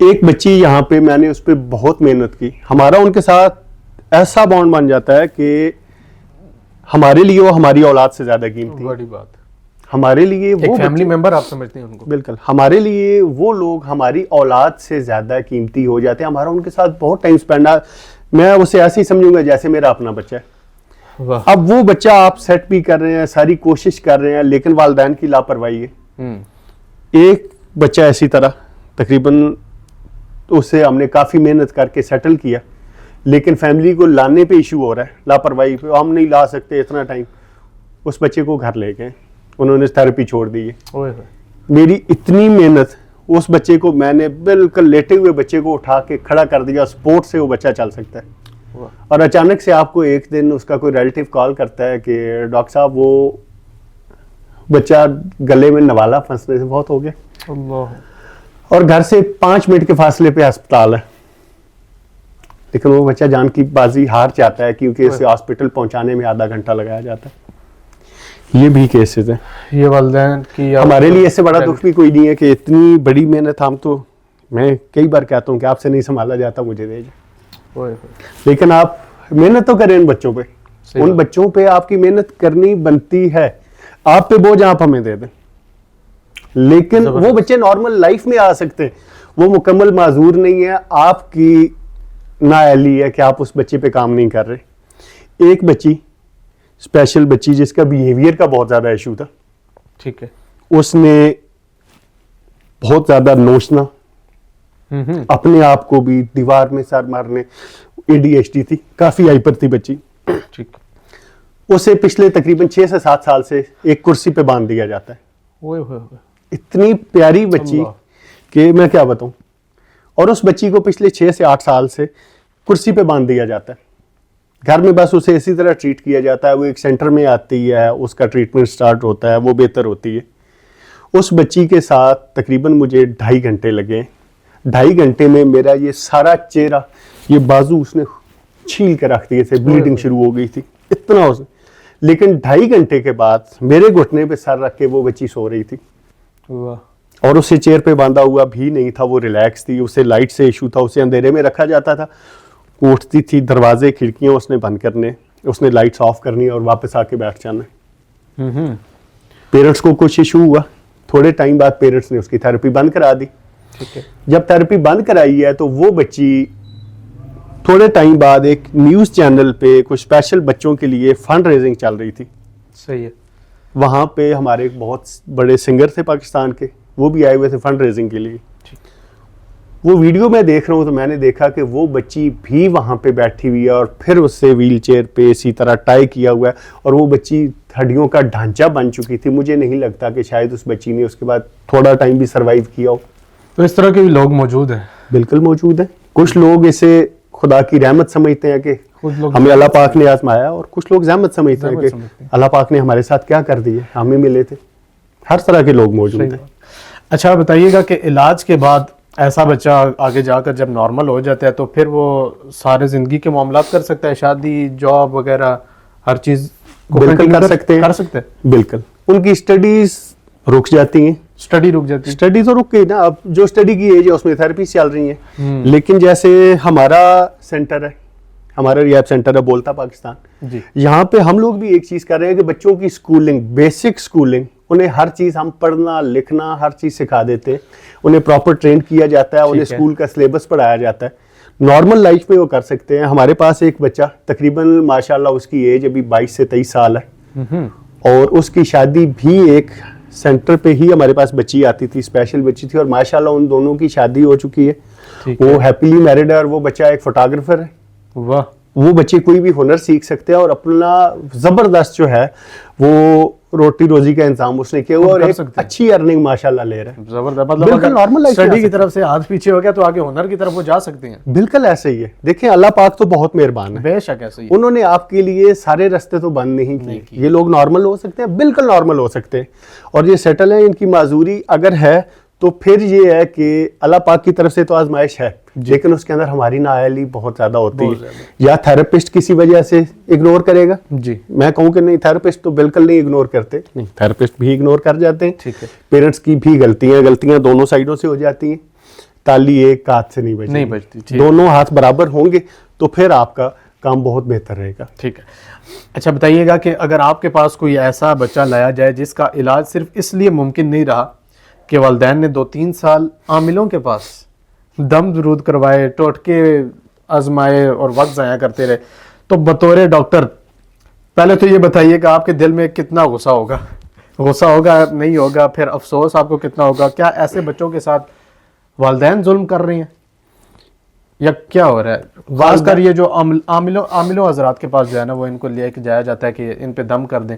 एक बच्ची यहाँ पे, मैंने उस पर बहुत मेहनत की, हमारा उनके साथ ऐसा बॉन्ड बन जाता है कि हमारे लिए वो हमारी औलाद से ज्यादा कीमती है। बड़ी बात, हमारे लिए वो फैमिली मेंबर आप समझते हैं उनको। बिल्कुल, हमारे लिए वो लोग हमारी औलाद से ज्यादा कीमती हो जाते हैं। हमारा उनके साथ बहुत टाइम स्पेंड है, मैं उसे ऐसे ही समझूंगा जैसे मेरा अपना बच्चा है। अब वो बच्चा आप सेट भी कर रहे हैं, सारी कोशिश कर रहे हैं, लेकिन वालिदैन की लापरवाही है। एक बच्चा ऐसी तरह तकरीबन उसे हमने काफी मेहनत करके सेटल किया, लेकिन फैमिली को लाने पे इशू हो रहा है, लापरवाही पे, हम नहीं ला सकते इतना टाइम। उस बच्चे को घर ले गए, उन्होंने थेरेपी छोड़ दी है। मेरी इतनी मेहनत, उस बच्चे को मैंने बिल्कुल लेटे हुए बच्चे को उठा के खड़ा कर दिया, स्पोर्ट से वो बच्चा चल सकता है। और अचानक से आपको एक दिन उसका कोई रिलेटिव कॉल करता है कि डॉक्टर साहब वो बच्चा गले में नवाला फंसने से बहुत हो गया, और घर से 5 मिनट के फासले पे अस्पताल है, लेकिन वो बच्चा जान की बाजी हार जाता है क्योंकि इसे हॉस्पिटल पहुंचाने में आधा घंटा लगाया जाता है। ये भी केसेस हैं। ये वालिदैन की हमारे लिए इससे बड़ा दुख भी कोई नहीं है कि इतनी बड़ी मेहनत, हम तो, मैं कई बार कहता हूँ कि आपसे नहीं संभाला जाता, मुझे दे जाए, लेकिन आप मेहनत तो करें इन बच्चों पे, उन बच्चों पे आपकी मेहनत करनी बनती है। आप पे बोझ आप हमें दे दें, लेकिन वो बच्चे नॉर्मल लाइफ में आ सकते हैं, वो मुकम्मल माजूर नहीं है, आपकी नाअहली है कि आप उस बच्चे पे काम नहीं कर रहे। एक बच्ची, स्पेशल बच्ची, जिसका बिहेवियर का बहुत ज्यादा इशू था, ठीक है, उसने बहुत ज्यादा नोचना, अपने आप को भी दीवार में सर मारने, ADHD थी, काफी हाइपर थी बच्ची, ठीक। उसे पिछले तकरीबन 6 से 7 साल से एक कुर्सी पे बांध दिया जाता है। इतनी प्यारी बच्ची कि मैं क्या बताऊं, और उस बच्ची को पिछले 6 से 8 साल से कुर्सी पे बांध दिया जाता है। घर में बस उसे इसी तरह ट्रीट किया जाता है, वो एक सेंटर में आती है, उसका ट्रीटमेंट स्टार्ट होता है, वो बेहतर होती है। उस बच्ची के साथ तकरीबन मुझे 2.5 घंटे लगे। 2.5 घंटे में मेरा ये सारा चेहरा, ये बाजू उसने छील के रख दिए थे, ब्लीडिंग शुरू हो गई थी इतना उसने। लेकिन 2.5 घंटे के बाद मेरे घुटने पे सर रख के वो बच्ची सो रही थी और उसे चेयर पे बांधा हुआ भी नहीं था, वो रिलैक्स थी। उसे लाइट से इशू था, उसे अंधेरे में रखा जाता था, उठती थी, दरवाजे खिड़कियां उसने बंद करने, उसने लाइट्स ऑफ करनी और वापस आके बैठ जाना। पेरेंट्स को कुछ इशू हुआ, थोड़े टाइम बाद पेरेंट्स ने उसकी थेरेपी बंद करा दी। ठीक है। जब थेरेपी बंद कराई है तो वो बच्ची थोड़े टाइम बाद एक न्यूज़ चैनल पे कुछ स्पेशल बच्चों के लिए फंड रेजिंग चल रही थी। सही है। वहाँ पे हमारे एक बहुत बड़े सिंगर थे पाकिस्तान के, वो भी आए हुए थे फंड रेजिंग के लिए। वो वीडियो मैं देख रहा हूँ तो मैंने देखा कि वो बच्ची भी वहाँ पे बैठी हुई है और फिर उससे व्हील चेयर पे इसी तरह टाई किया हुआ है और वो बच्ची हड्डियों का ढांचा बन चुकी थी। मुझे नहीं लगता कि शायद उस बच्ची ने उसके बाद थोड़ा टाइम भी सर्वाइव किया हो। तो इस तरह के भी लोग मौजूद हैं? बिल्कुल मौजूद है। कुछ लोग इसे खुदा की रहमत समझते हैं कि हमें अल्लाह पाक ने आजमाया, और कुछ लोग ज़हमत समझते हैं कि अल्लाह पाक ने हमारे साथ क्या कर दिया, हमें मिले थे। हर तरह के लोग मौजूद हैं। अच्छा बताइएगा कि इलाज के बाद ऐसा बच्चा आगे जाकर जब नॉर्मल हो जाता है तो फिर वो सारे जिंदगी के मामलात कर सकता है, शादी, जॉब वगैरह हर चीज बिल्कुल कर सकते हैं। बिल्कुल। उनकी स्टडीज रुक जाती हैं। स्टडी रुक जाती है? स्टडी तो रुक गई ना, अब जो स्टडी की एज है उसमें थेरेपी चल रही है। लेकिन जैसे हमारा सेंटर है, हमारा रिहैब सेंटर है बोलता पाकिस्तान जी, यहाँ पे हम लोग भी एक चीज कर रहे हैं कि बच्चों की स्कूलिंग, बेसिक स्कूलिंग, उन्हें हर चीज हम पढ़ना लिखना हर चीज सिखा देते हैं। उन्हें प्रॉपर ट्रेन किया जाता है, उन्हें स्कूल का सिलेबस पढ़ाया जाता है। नॉर्मल लाइफ में वो कर सकते हैं। हमारे पास एक बच्चा तकरीबन माशाल्लाह उसकी एज अभी 22 से 23 साल है और उसकी शादी भी एक सेंटर पे ही हमारे पास बच्ची आती थी, स्पेशल बच्ची थी, और माशाल्लाह उन दोनों की शादी हो चुकी है। वो हैप्पीली मैरिड है और वो बच्चा एक फोटोग्राफर है। वाह। वो बच्चे कोई भी हुनर सीख सकते हैं और अपना जबरदस्त जो है वो रोटी रोजी का इंतजाम उसने किया हुआ और एक अच्छी अर्निंग माशाल्लाह ले रहे हैं। जबरदस्त। मतलब बिल्कुल नॉर्मल लाइफ स्टडी की तरफ से हाथ पीछे हो गया तो आगे हुनर की तरफ वो जा सकते हैं। बिल्कुल ऐसे ही है। देखिए अल्लाह पाक तो बहुत मेहरबान है, बेशक ऐसे ही। उन्होंने आपके लिए सारे रास्ते तो बंद नहीं किए। ये लोग नॉर्मल हो सकते हैं, बिल्कुल नॉर्मल हो सकते हैं और ये सेटल है। इनकी माजूरी अगर है तो फिर ये है कि अल्लाह पाक की तरफ से तो आजमाइश है, लेकिन उसके अंदर हमारी नाअहली बहुत ज्यादा होती है। या थेरेपिस्ट किसी वजह से इग्नोर करेगा जी, मैं कहूँ कि नहीं, थेरेपिस्ट तो बिल्कुल नहीं इग्नोर करते, नहीं थेरेपिस्ट भी इग्नोर कर जाते हैं। ठीक है। पेरेंट्स की भी गलतियां दोनों साइडों से हो जाती हैं। ताली एक हाथ से नहीं बजती। दोनों हाथ बराबर होंगे तो फिर आपका काम बहुत बेहतर रहेगा। ठीक है। अच्छा बताइएगा कि अगर आपके पास कोई ऐसा बच्चा लाया जाए जिसका इलाज सिर्फ इसलिए मुमकिन नहीं रहा कि वालिदैन ने 2-3 साल आमिलों के पास दम दुरूद करवाए, टोटके आजमाए और वक्त ज़ाया करते रहे, तो बतौर डॉक्टर पहले तो ये बताइए कि आपके दिल में कितना गुस्सा होगा? नहीं होगा? फिर अफसोस आपको कितना होगा? क्या ऐसे बच्चों के साथ वालिदैन जुल्म कर रही हैं या क्या हो रहा है? खासकर ये जो आमिलों हजरात के पास जो है ना, वो इनको लेके जाया जाता है कि इन पे दम कर दें,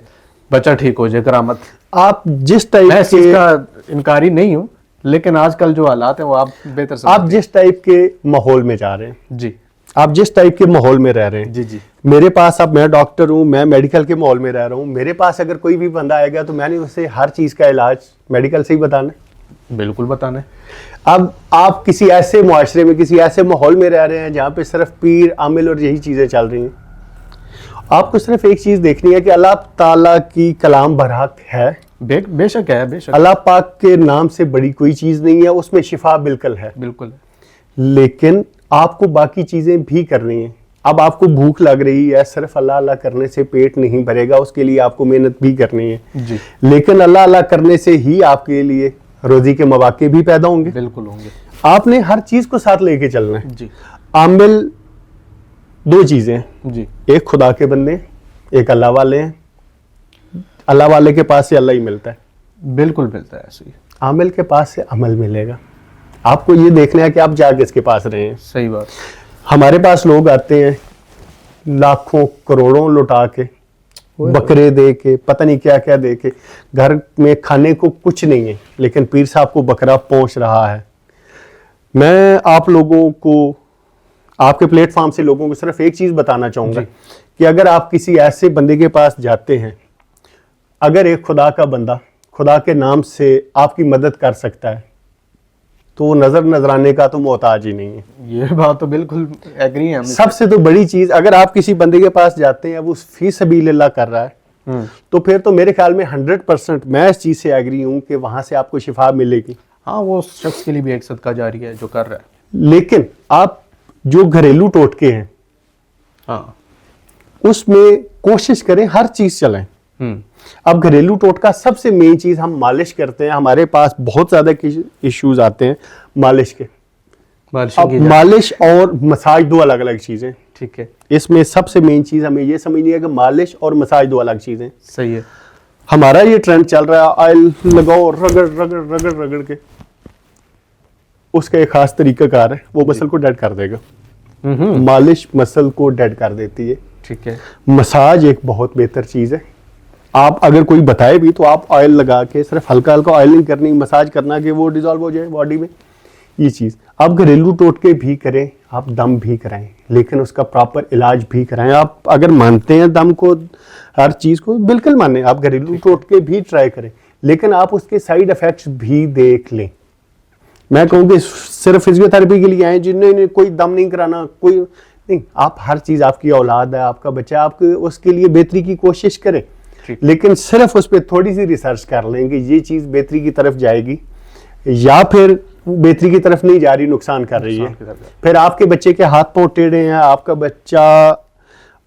बच्चा ठीक हो जाए, करामत। आप जिस टाइप के का इनकारी नहीं हूँ, लेकिन आजकल जो हालात हैं वो आप बेहतर समझते हैं। आप जिस टाइप के माहौल में जा रहे हैं जी, आप जिस टाइप के माहौल में रह रहे हैं जी, मेरे पास, अब मैं डॉक्टर हूँ, मैं मेडिकल के माहौल में रह रहा हूँ, मेरे पास अगर कोई भी बंदा आएगा तो मैंने उसे हर चीज का इलाज मेडिकल से ही बताना है। बिल्कुल बताना है। अब आप किसी ऐसे मुआशरे में, किसी ऐसे माहौल में रह रहे हैं जहाँ पे सिर्फ पीर आमिल और यही चीजें चल रही हैं। आपको सिर्फ एक चीज देखनी है कि अल्लाह ताला की कलाम बरहक है, बेशक है, बेशक। अल्लाह पाक के नाम से बड़ी कोई चीज नहीं है, उसमें शिफा बिल्कुल है, बिल्कुल। लेकिन आपको बाकी चीजें भी करनी है। अब आपको भूख लग रही है, सिर्फ अल्लाह अल्लाह करने से पेट नहीं भरेगा, उसके लिए आपको मेहनत भी करनी है जी। लेकिन अल्लाह अल्लाह करने से ही आपके लिए रोजी के मौके भी पैदा होंगे। बिल्कुल होंगे। आपने हर चीज को साथ लेके चलना है जी। आमिल 2 चीजें जी, एक खुदा के बंदे, एक अल्लाह वाले हैं। अल्लाह वाले के पास से अल्लाह ही मिलता है। बिल्कुल मिलता है ऐसे ही। आमिल के पास से अमल मिलेगा। आपको ये देखना है कि आप जा किसके पास रहे हैं। सही बात। हमारे पास लोग आते हैं लाखों करोड़ों लुटा के, बकरे दे के, पता नहीं क्या क्या दे के, घर में खाने को कुछ नहीं है, लेकिन पीर साहब को बकरा पहुंच रहा है। मैं आप लोगों को आपके प्लेटफॉर्म से लोगों को सिर्फ एक चीज बताना चाहूंगा कि अगर आप किसी ऐसे बंदे के पास जाते हैं, अगर एक खुदा का बंदा खुदा के नाम से आपकी मदद कर सकता है तो वो नजर नजराने का तो मोहताज ही नहीं है। ये बात तो बिल्कुल एग्री है हम। सबसे तो बड़ी चीज, अगर आप किसी बंदे के पास जाते हैं, अब उस फी सबीलिल्लाह कर रहा है, तो फिर तो मेरे ख्याल में 100% मैं इस चीज से एग्री हूं कि वहां से आपको शिफा मिलेगी। हाँ, वो शख्स के लिए भी एक सदका जारी है जो कर रहा है। लेकिन आप जो घरेलू टोटके हैं, हाँ, उसमें कोशिश करें हर चीज चलाएं। अब घरेलू टोटका सबसे मेन चीज हम मालिश करते हैं, हमारे पास बहुत ज्यादा इश्यूज आते हैं मालिश के। अब मालिश और मसाज दो अलग अलग चीजें, ठीक है। इसमें सबसे मेन चीज हमें ये समझनी है कि मालिश और मसाज दो अलग चीजें। सही है। हमारा ये ट्रेंड चल रहा है ऑयल लगाओ, रगड़ रगड़ रगड़ रगड़ के, उसका एक खास तरीकाकार है, वो मसल को डेड कर देगा। मालिश मसल को डेड कर देती है, ठीक है। मसाज एक बहुत बेहतर चीज है। आप अगर कोई बताए भी तो आप ऑयल लगा के सिर्फ हल्का हल्का ऑयलिंग करनी, मसाज करना कि वो डिजॉल्व हो जाए बॉडी में, ये चीज। आप घरेलू टोटके भी करें, आप दम भी कराएं, लेकिन उसका प्रॉपर इलाज भी कराएं। आप अगर मानते हैं दम को, हर चीज को बिल्कुल माने, आप घरेलू टोटके भी ट्राई करें, लेकिन आप उसके साइड इफेक्ट्स भी देख लें। मैं कहूँगी सिर्फ फिजियोथेरेपी के लिए आए जिन्होंने कोई दम नहीं कराना, कोई नहीं, आप हर चीज, आपकी औलाद है, आपका बच्चा, आप उसके लिए बेहतरी की कोशिश करें, लेकिन सिर्फ उस पर थोड़ी सी रिसर्च कर लेंगे ये चीज बेहतरी की तरफ जाएगी या फिर बेहतरी की तरफ नहीं जा रही, नुकसान कर रही है। फिर आपके बच्चे के हाथ पांव टेढ़े हैं, आपका बच्चा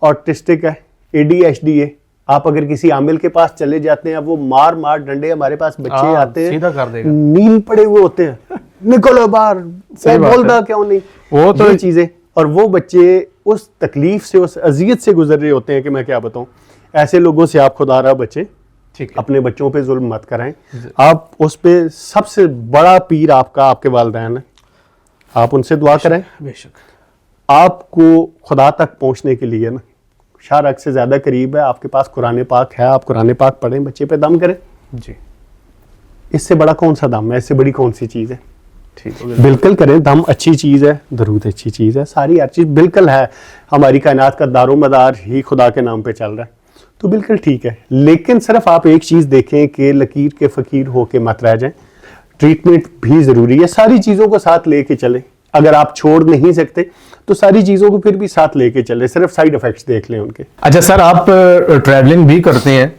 ऑटिस्टिक है, ADHD है, आप अगर किसी आमिल के पास चले जाते हैं, वो मार मार डंडे, हमारे पास बच्चे आते हैं सीधा कर देगा, नील पड़े हुए होते हैं, निकलो बाहर, बोलता क्यों नहीं, वो तो चीजें। और वो बच्चे उस तकलीफ से, उस अजियत से गुजर रहे होते हैं कि मैं क्या बताऊं। ऐसे लोगों से आप खुदा रहा बचे, ठीक है। अपने बच्चों पे जुल्म मत कराएं। आप उस पे सबसे बड़ा पीर आपका आपके वालिदैन है, आप उनसे दुआ करें। बेशक आपको खुदा तक पहुंचने के लिए ना शारक से ज्यादा करीब है, आपके पास कुरान पाक है, आप कुरान पाक पढ़ें, बच्चे पे दम करें जी। इससे बड़ा कौन सा दम है, इससे बड़ी कौन सी चीज है। ठीक है, बिल्कुल करें, दम अच्छी चीज है, दरूद अच्छी चीज है, सारी हर चीज बिल्कुल है। हमारी कायनात का दारोमदार ही खुदा के नाम पे चल रहा है, तो बिल्कुल ठीक है। लेकिन सिर्फ आप एक चीज देखें कि लकीर के फकीर होके मत रह जाएं, ट्रीटमेंट भी जरूरी है, सारी चीजों को साथ लेके चलें। अगर आप छोड़ नहीं सकते तो सारी चीजों को फिर भी साथ लेके चले, सिर्फ साइड इफेक्ट्स देख लें उनके। अच्छा सर, आप ट्रैवलिंग भी करते हैं,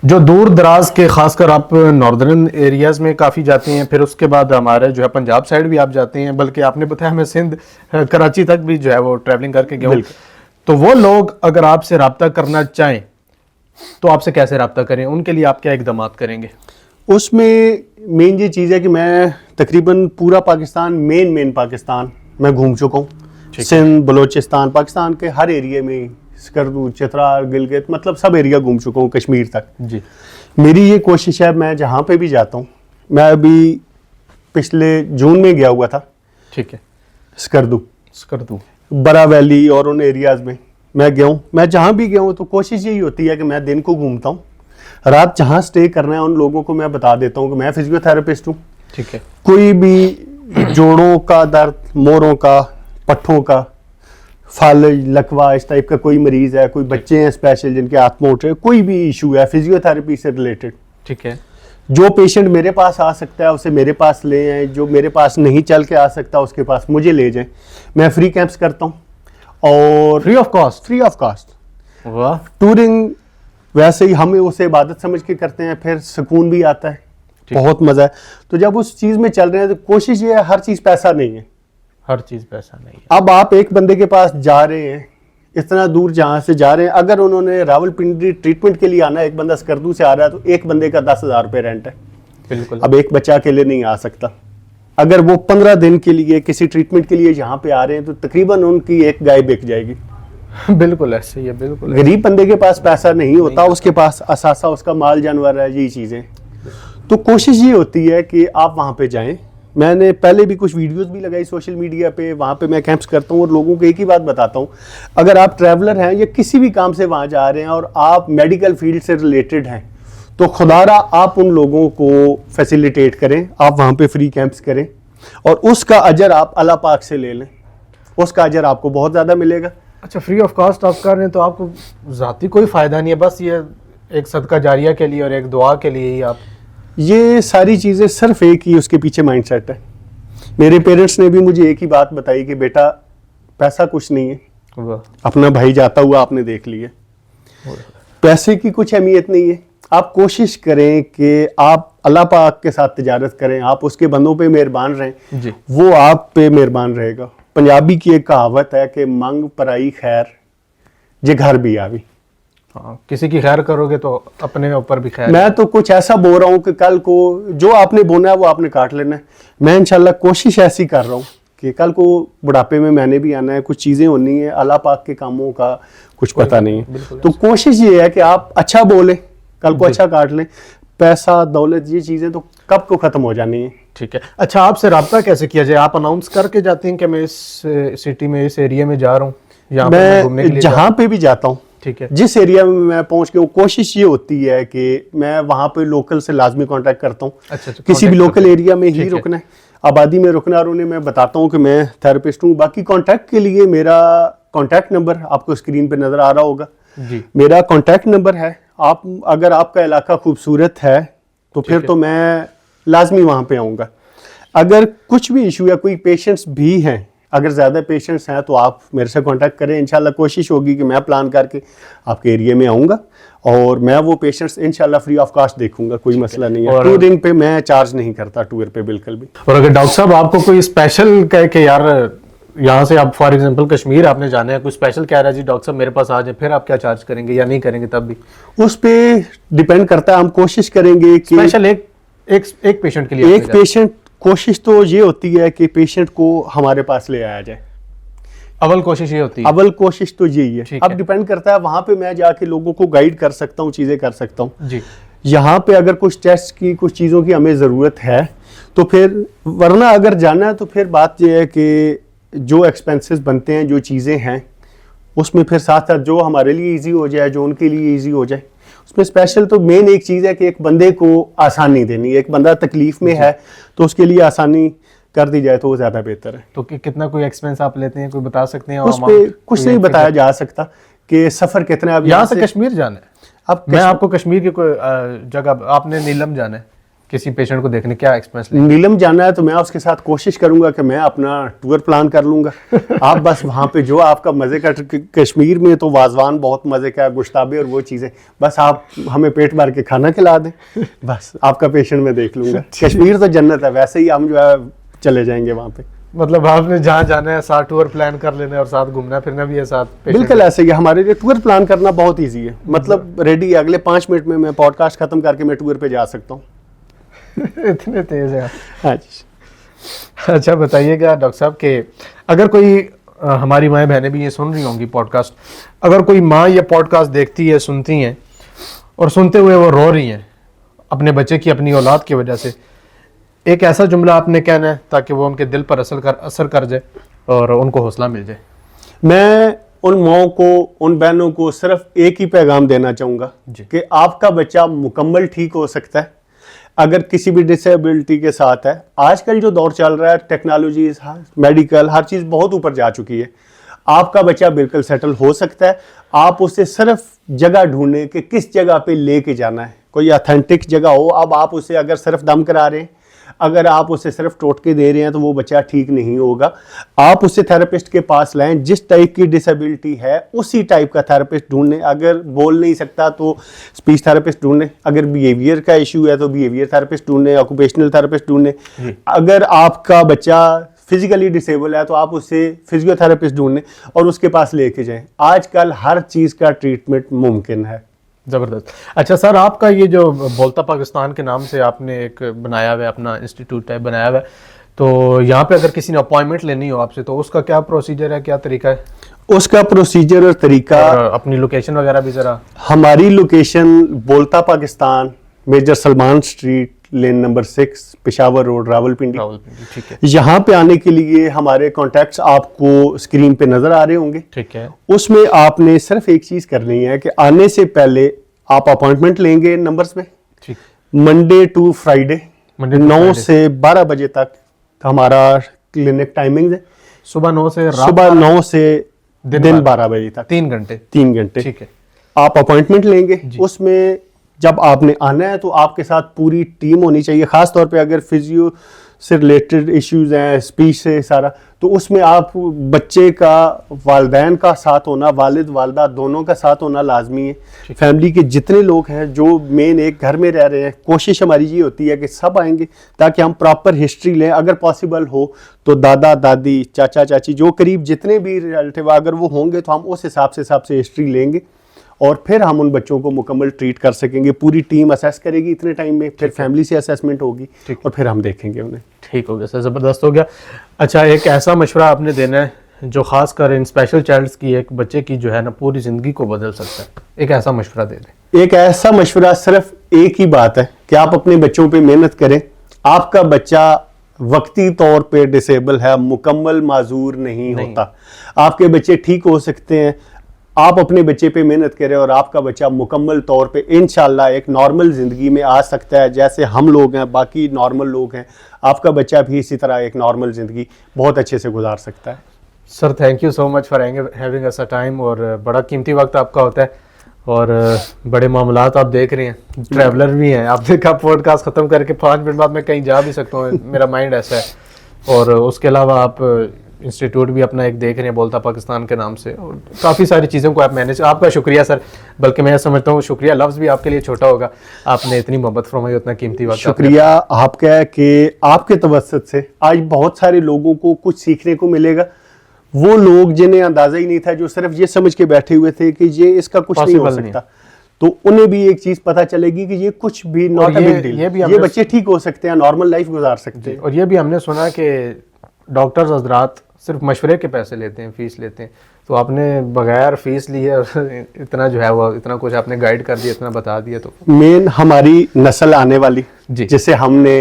जो दूर दराज के, खासकर आप नॉर्दर्न एरियाज में काफ़ी जाते हैं, फिर उसके बाद हमारे जो है पंजाब साइड भी आप जाते हैं, बल्कि आपने बताया मैं सिंध कराची तक भी जो है वो ट्रैवलिंग करके गया हूँ। तो वो लोग अगर आपसे रब्ता करना चाहें तो आपसे कैसे रब्ता करें, उनके लिए आप क्या इकदाम करेंगे? उसमें मेन ये चीज़ है कि मैं तकरीबन पूरा पाकिस्तान, मेन पाकिस्तान मैं घूम चुका हूँ, सिंध, बलोचिस्तान, पाकिस्तान के हर एरिया में, स्कर्दू, चित्राल, गिलगित, मतलब सब एरिया घूम चुका हूँ, कश्मीर तक जी। मेरी ये कोशिश है, मैं जहाँ पे भी जाता हूँ, मैं अभी पिछले जून में गया हुआ था, ठीक है, स्कर्दू, बरा वैली और उन एरियाज में मैं गया हूँ। मैं जहाँ भी गया हूँ तो कोशिश यही होती है कि मैं दिन को घूमता हूँ, रात जहाँ स्टे करना है उन लोगों को मैं बता देता हूँ कि मैं फिजियोथेरेपिस्ट हूँ, ठीक है। कोई भी जोड़ों का दर्द, मोरों का, पट्ठों का, फालज, लकवा, इस टाइप का कोई मरीज है, कोई बच्चे हैं स्पेशल जिनके हाथ में उठ रहे, कोई भी इशू है फिजियोथेरेपी से रिलेटेड, ठीक है, जो पेशेंट मेरे पास आ सकता है उसे मेरे पास ले आए, जो मेरे पास नहीं चल के आ सकता उसके पास मुझे ले जाएं। मैं फ्री कैंप्स करता हूँ और फ्री ऑफ कॉस्ट। वाह। टूरिंग वैसे ही हमें उसे इबादत समझ के करते हैं, फिर सुकून भी आता है, बहुत मजा है। तो जब उस चीज में चल रहे हैं तो कोशिश ये है, हर चीज पैसा नहीं है, हर चीज पैसा नहीं है। अब आप एक बंदे के पास जा रहे हैं, इतना दूर जहां से जा रहे हैं, अगर उन्होंने रावलपिंडी ट्रीटमेंट के लिए आना है, एक बंदा स्कर्दू से आ रहा है तो एक बंदे का 10,000 रुपये रेंट है। बिल्कुल। अब एक बच्चा अकेले नहीं आ सकता, अगर वो 15 दिन के लिए किसी ट्रीटमेंट के लिए यहाँ पे आ रहे हैं तो तकरीबन उनकी एक गाय बिक जाएगी। बिल्कुल ऐसे ही है, बिल्कुल। गरीब बंदे के पास पैसा नहीं होता, उसके पास असासा उसका माल जानवर है, यही चीजें। तो कोशिश ये होती है कि आप वहां पे जाएं। मैंने पहले भी कुछ वीडियोस भी लगाई सोशल मीडिया पे, वहाँ पे मैं कैंप्स करता हूँ और लोगों को एक ही बात बताता हूँ, अगर आप ट्रैवलर हैं या किसी भी काम से वहाँ जा रहे हैं और आप मेडिकल फील्ड से रिलेटेड हैं तो खुदारा आप उन लोगों को फैसिलिटेट करें, आप वहाँ पे फ्री कैंप्स करें और उसका अजर आप अल्लाह पाक से ले लें। उसका अजर आपको बहुत ज़्यादा मिलेगा। अच्छा, फ्री ऑफ कॉस्ट आप कर रहे हैं तो आपको ज़ाती कोई फ़ायदा नहीं है, बस ये एक सदका जारिया के लिए और एक दुआ के लिए ही आप? ये सारी चीज़ें सिर्फ एक ही उसके पीछे माइंडसेट है। मेरे पेरेंट्स ने भी मुझे एक ही बात बताई कि बेटा पैसा कुछ नहीं है, अपना भाई जाता हुआ आपने देख लिया, पैसे की कुछ अहमियत नहीं है। आप कोशिश करें कि आप अल्लाह पाक के साथ तिजारत करें, आप उसके बंदों पे मेहरबान रहें जी। वो आप पे मेहरबान रहेगा। पंजाबी की एक कहावत है कि मंग पराई खैर जे घर भी आवी। हाँ, किसी की खैर करोगे तो अपने ऊपर भी खैर। मैं तो कुछ ऐसा बोल रहा हूँ कि कल को जो आपने बोना है वो आपने काट लेना है। मैं इंशाल्लाह कोशिश ऐसी कर रहा हूँ कि कल को बुढ़ापे में मैंने भी आना है, कुछ चीज़ें होनी है, अल्लाह पाक के कामों का कुछ पता नहीं है। तो कोशिश ये है कि आप अच्छा बोलें, कल को अच्छा काट लें। पैसा दौलत ये चीज़ें तो कब को ख़त्म हो जानी है। ठीक है। अच्छा, आपसे रब्ता कैसे किया जाए? आप अनाउंस करके जाते हैं कि मैं इस सिटी में, इस एरिया में जा रहा हूँ, मैं जहाँ पे भी जाता हूँ, ठीक है, जिस एरिया में मैं पहुंच गया हूँ, कोशिश ये होती है कि मैं वहां पे लोकल से लाजमी कांटेक्ट करता हूँ। अच्छा, किसी भी लोकल एरिया में ही रुकना है, आबादी में रुकना है, और उन्हें मैं बताता हूँ कि मैं थेरेपिस्ट हूँ। बाकी कांटेक्ट के लिए मेरा कांटेक्ट नंबर आपको स्क्रीन पे नजर आ रहा होगा जी। मेरा कांटेक्ट नंबर है। आप अगर आपका इलाका खूबसूरत है तो फिर तो मैं लाजमी वहां पे आऊँगा। अगर कुछ भी इशू या कोई पेशेंट्स भी हैं, अगर ज़्यादा पेशेंट्स हैं तो आप मेरे से कांटेक्ट करें। इंशाल्लाह कोशिश होगी कि मैं प्लान करके आपके एरिया में आऊँगा और मैं वो पेशेंट्स इंशाल्लाह फ्री ऑफ कॉस्ट देखूंगा, कोई मसला नहीं है। टूरिंग पे मैं चार्ज नहीं करता, टूर पे बिल्कुल भी। और अगर डॉक्टर साहब आपको कोई स्पेशल कहे कि यार यहाँ से आप फॉर एग्जांपल कश्मीर आपने जाना है, कुछ स्पेशल कह रहा है जी डॉक्टर साहब मेरे पास आ जाए, फिर आप क्या चार्ज करेंगे या नहीं करेंगे? तब भी उस पे डिपेंड करता है। हम कोशिश करेंगे कि स्पेशल एक पेशेंट के लिए, एक पेशेंट, कोशिश तो ये होती है कि पेशेंट को हमारे पास ले आया जाए। अव्वल कोशिश ये होती है, अव्वल कोशिश तो यही है। अब डिपेंड करता है, वहां पे मैं जाके लोगों को गाइड कर सकता हूँ, चीजें कर सकता हूँ जी। यहाँ पे अगर कुछ टेस्ट की, कुछ चीजों की हमें जरूरत है तो फिर, वरना अगर जाना है तो फिर बात यह है कि जो एक्सपेंसेस बनते हैं, जो चीजें हैं, उसमें फिर साथ साथ जो हमारे लिए ईजी हो जाए, जो उनके लिए ईजी हो जाए, उसमें स्पेशल तो मेन एक चीज़ है कि एक बंदे को आसानी देनी। एक बंदा तकलीफ में है तो उसके लिए आसानी कर दी जाए तो वो ज़्यादा बेहतर है। तो कितना कोई एक्सपेंस आप लेते हैं, कोई बता सकते हैं? उस पर कुछ नहीं बताया जा सकता कि सफ़र कितना। अब यहाँ से कश्मीर जाना है, अब मैं आपको कश्मीर की कोई जगह, आपने नीलम जाना है किसी पेशेंट को देखने, क्या एक्सपेंस लेंगे? नीलम जाना है तो मैं उसके साथ कोशिश करूंगा कि मैं अपना टूर प्लान कर लूंगा। आप बस वहाँ पे जो आपका मज़े का, कश्मीर में तो वाजवान बहुत मज़े का, गुश्ताबे और वो चीज़ें, बस आप हमें पेट भर के खाना खिला दें, बस आपका पेशेंट मैं देख लूंगा। कश्मीर तो जन्नत है, वैसे ही हम जो है चले जाएंगे वहाँ पे। मतलब आपने जहाँ जाना है साथ टूर प्लान कर लेना है और साथ घूमना फिरना भी है साथ। बिल्कुल ऐसे ही हमारे लिए टूर प्लान करना बहुत ईजी है। मतलब रेडी, अगले 5 मिनट में मैं पॉडकास्ट खत्म करके मैं टूर पे जा सकता हूँ। इतने तेज है? हाँ जी। अच्छा बताइएगा डॉक्टर साहब कि अगर कोई हमारी माएँ बहनें भी ये सुन रही होंगी पॉडकास्ट, अगर कोई माँ ये पॉडकास्ट देखती है, सुनती हैं और सुनते हुए वो रो रही हैं अपने बच्चे की, अपनी औलाद की वजह से, एक ऐसा जुमला आपने कहना है ताकि वो उनके दिल पर असर कर जाए और उनको हौसला मिल जाए। मैं उन माओं को, उन बहनों को सिर्फ एक ही पैगाम देना चाहूँगा कि आपका बच्चा मुकम्मल ठीक हो सकता है अगर किसी भी डिसेबिलिटी के साथ है। आजकल जो दौर चल रहा है, टेक्नोलॉजी, मेडिकल, हर चीज़ बहुत ऊपर जा चुकी है। आपका बच्चा बिल्कुल सेटल हो सकता है। आप उसे सिर्फ जगह ढूंढने कि किस जगह पे लेके जाना है, कोई ऑथेंटिक जगह हो। अब आप उसे अगर सिर्फ दम करा रहे हैं, अगर आप उसे सिर्फ टोटके दे रहे हैं तो वो बच्चा ठीक नहीं होगा। आप उसे थेरेपिस्ट के पास लाएं, जिस टाइप की डिसेबिलिटी है उसी टाइप का थेरेपिस्ट ढूंढें। अगर बोल नहीं सकता तो स्पीच थेरेपिस्ट ढूंढें, अगर बिहेवियर का इशू है तो बिहेवियर थेरेपिस्ट ढूंढें, ऑक्यूपेशनल थेरेपिस्ट ढूंढें। अगर आपका बच्चा फिजिकली डिसेबल है तो आप उसे फिजियोथेरेपिस्ट ढूंढें और उसके पास लेके जाएं। आजकल हर चीज़ का ट्रीटमेंट मुमकिन है। ज़बरदस्त। अच्छा सर, आपका ये जो बोलता पाकिस्तान के नाम से आपने एक बनाया हुआ है, अपना इंस्टीट्यूट टाइप बनाया हुआ है, तो यहाँ पे अगर किसी ने अपॉइंटमेंट लेनी हो आपसे तो उसका क्या प्रोसीजर है, क्या तरीका है? उसका प्रोसीजर और तरीका, और अपनी लोकेशन वगैरह भी ज़रा। हमारी लोकेशन बोलता Pakistan, major Salman street, lane number 6, Peshawar road, Rawalpindi. ठीक है। यहाँ पे आने के लिए हमारे कॉन्टैक्ट्स आपको स्क्रीन पे नजर आ रहे होंगे। ठीक है। उसमें आपने सिर्फ एक चीज करनी है कि आने से पहले आप अपॉइंटमेंट लेंगे नंबर्स में। ठीक। मंडे टू फ्राइडे 9 से 12 बजे तक हमारा क्लिनिक टाइमिंग है। सुबह 9 से रात सुबह 9 से दिन दिन 12 12 बजे तक 3 घंटे। 3 घंटे। ठीक है। आप अपॉइंटमेंट लेंगे, उसमें जब आपने आना है तो आपके साथ पूरी टीम होनी चाहिए, खास तौर पे अगर फिजियो से रिलेटेड इश्यूज हैं, स्पीच से सारा, तो उसमें आप बच्चे का वालिदैन का साथ होना, वालिद वालदा दोनों का साथ होना लाजमी है। फैमिली के जितने लोग हैं जो मेन एक घर में रह रहे हैं, कोशिश हमारी ये होती है कि सब आएंगे ताकि हम प्रॉपर हिस्ट्री लें। अगर पॉसिबल हो तो दादा दादी, चाचा चाची, जो करीब जितने भी रिलेटिव अगर वो होंगे तो हम उस हिसाब से हिस्ट्री लेंगे और फिर हम उन बच्चों को मुकम्मल ट्रीट कर सकेंगे। पूरी टीम असेस करेगी इतने टाइम में, फिर फैमिली से असेसमेंट होगी और फिर हम देखेंगे उन्हें। ठीक हो गया सर, ज़बरदस्त हो गया। अच्छा, एक ऐसा मशवरा आपने देना है जो ख़ास कर इन स्पेशल चाइल्ड्स की, एक बच्चे की जो है ना पूरी ज़िंदगी को बदल सकता है, एक ऐसा मशवरा दे दें। एक ऐसा मशवरा, सिर्फ एक ही बात है कि आप अपने बच्चों पे मेहनत करें। आपका बच्चा वक्ती तौर पे डिसेबल है, मुकम्मल माजूर नहीं होता। आपके बच्चे ठीक हो सकते हैं, आप अपने बच्चे पे मेहनत करें और आपका बच्चा मुकम्मल तौर पे इंशाल्लाह एक नॉर्मल ज़िंदगी में आ सकता है। जैसे हम लोग हैं, बाकी नॉर्मल लोग हैं, आपका बच्चा भी इसी तरह एक नॉर्मल ज़िंदगी बहुत अच्छे से गुजार सकता है। Sir thank you so much for having us a time, और बड़ा कीमती वक्त आपका होता है और बड़े मामलात आप देख रहे हैं, ट्रैवलर भी हैं। आप देखा पॉडकास्ट ख़त्म करके 5 मिनट बाद मैं कहीं जा भी सकता हूँ, मेरा माइंड ऐसा है। और उसके अलावा आप इंस्टीट्यूट भी अपना एक देख रहे हैं, बोलता पाकिस्तान के नाम से, और काफ़ी सारी चीज़ों को आप मैनेज, आपका शुक्रिया सर। बल्कि मैं समझता हूँ शुक्रिया लफ्ज़ भी आपके लिए छोटा होगा, आपने इतनी मोहब्बत फरमाई, उतना कीमती वक्त। शुक्रिया आपका है कि आपके तवस्सुत से आज बहुत सारे लोगों को कुछ सीखने को मिलेगा। वो लोग जिन्हें अंदाजा ही नहीं था, जो सिर्फ ये समझ के बैठे हुए थे कि ये इसका कुछ नहीं हो सकता, तो उन्हें भी एक चीज पता चलेगी कि ये कुछ भी नॉट अ बिग डील, ये बच्चे ठीक हो सकते हैं, नॉर्मल लाइफ गुजार सकते हैं। और ये भी हमने सुना कि डॉक्टर्स हजरात सिर्फ मशवरे के पैसे लेते हैं, फीस लेते हैं, तो आपने बगैर फीस लिए इतना जो है वो इतना कुछ आपने गाइड कर दिया, इतना बता दिया। तो मेन हमारी नस्ल आने वाली जी, जिसे हमने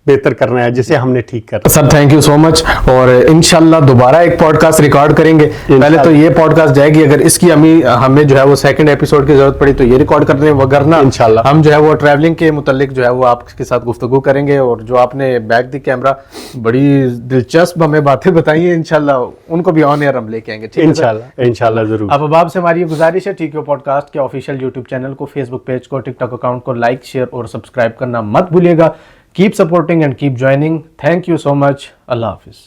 बेहतर करना है, जिसे हमने ठीक करना है। Sir thank you so much, और इंशाल्लाह दोबारा एक पॉडकास्ट रिकॉर्ड करेंगे। पहले तो ये पॉडकास्ट जाएगी, अगर इसकी हमें जो है वो सेकंड एपिसोड की जरूरत पड़ी तो ये रिकॉर्ड कर दें, वगरना इंशाल्लाह हम जो है वो ट्रैवलिंग के मुतालिक जो है वो आपके साथ गुफ्तगू करेंगे। और जो आपने बैक द कैमरा बड़ी दिलचस्प हमें बातें बताई हैं, इंशाल्लाह उनको भी ऑन एयर हम लेके आएंगे। ठीक है, इंशाल्लाह जरूर। अब आपसे हमारी ये गुजारिश है, टीक्यू पॉडकास्ट के ऑफिशियल यूट्यूब चैनल को, फेसबुक पेज को, टिकटॉक अकाउंट को लाइक, शेयर और सब्सक्राइब करना मत भूलिएगा। Keep supporting and keep joining. Thank you so much. Allah Hafiz.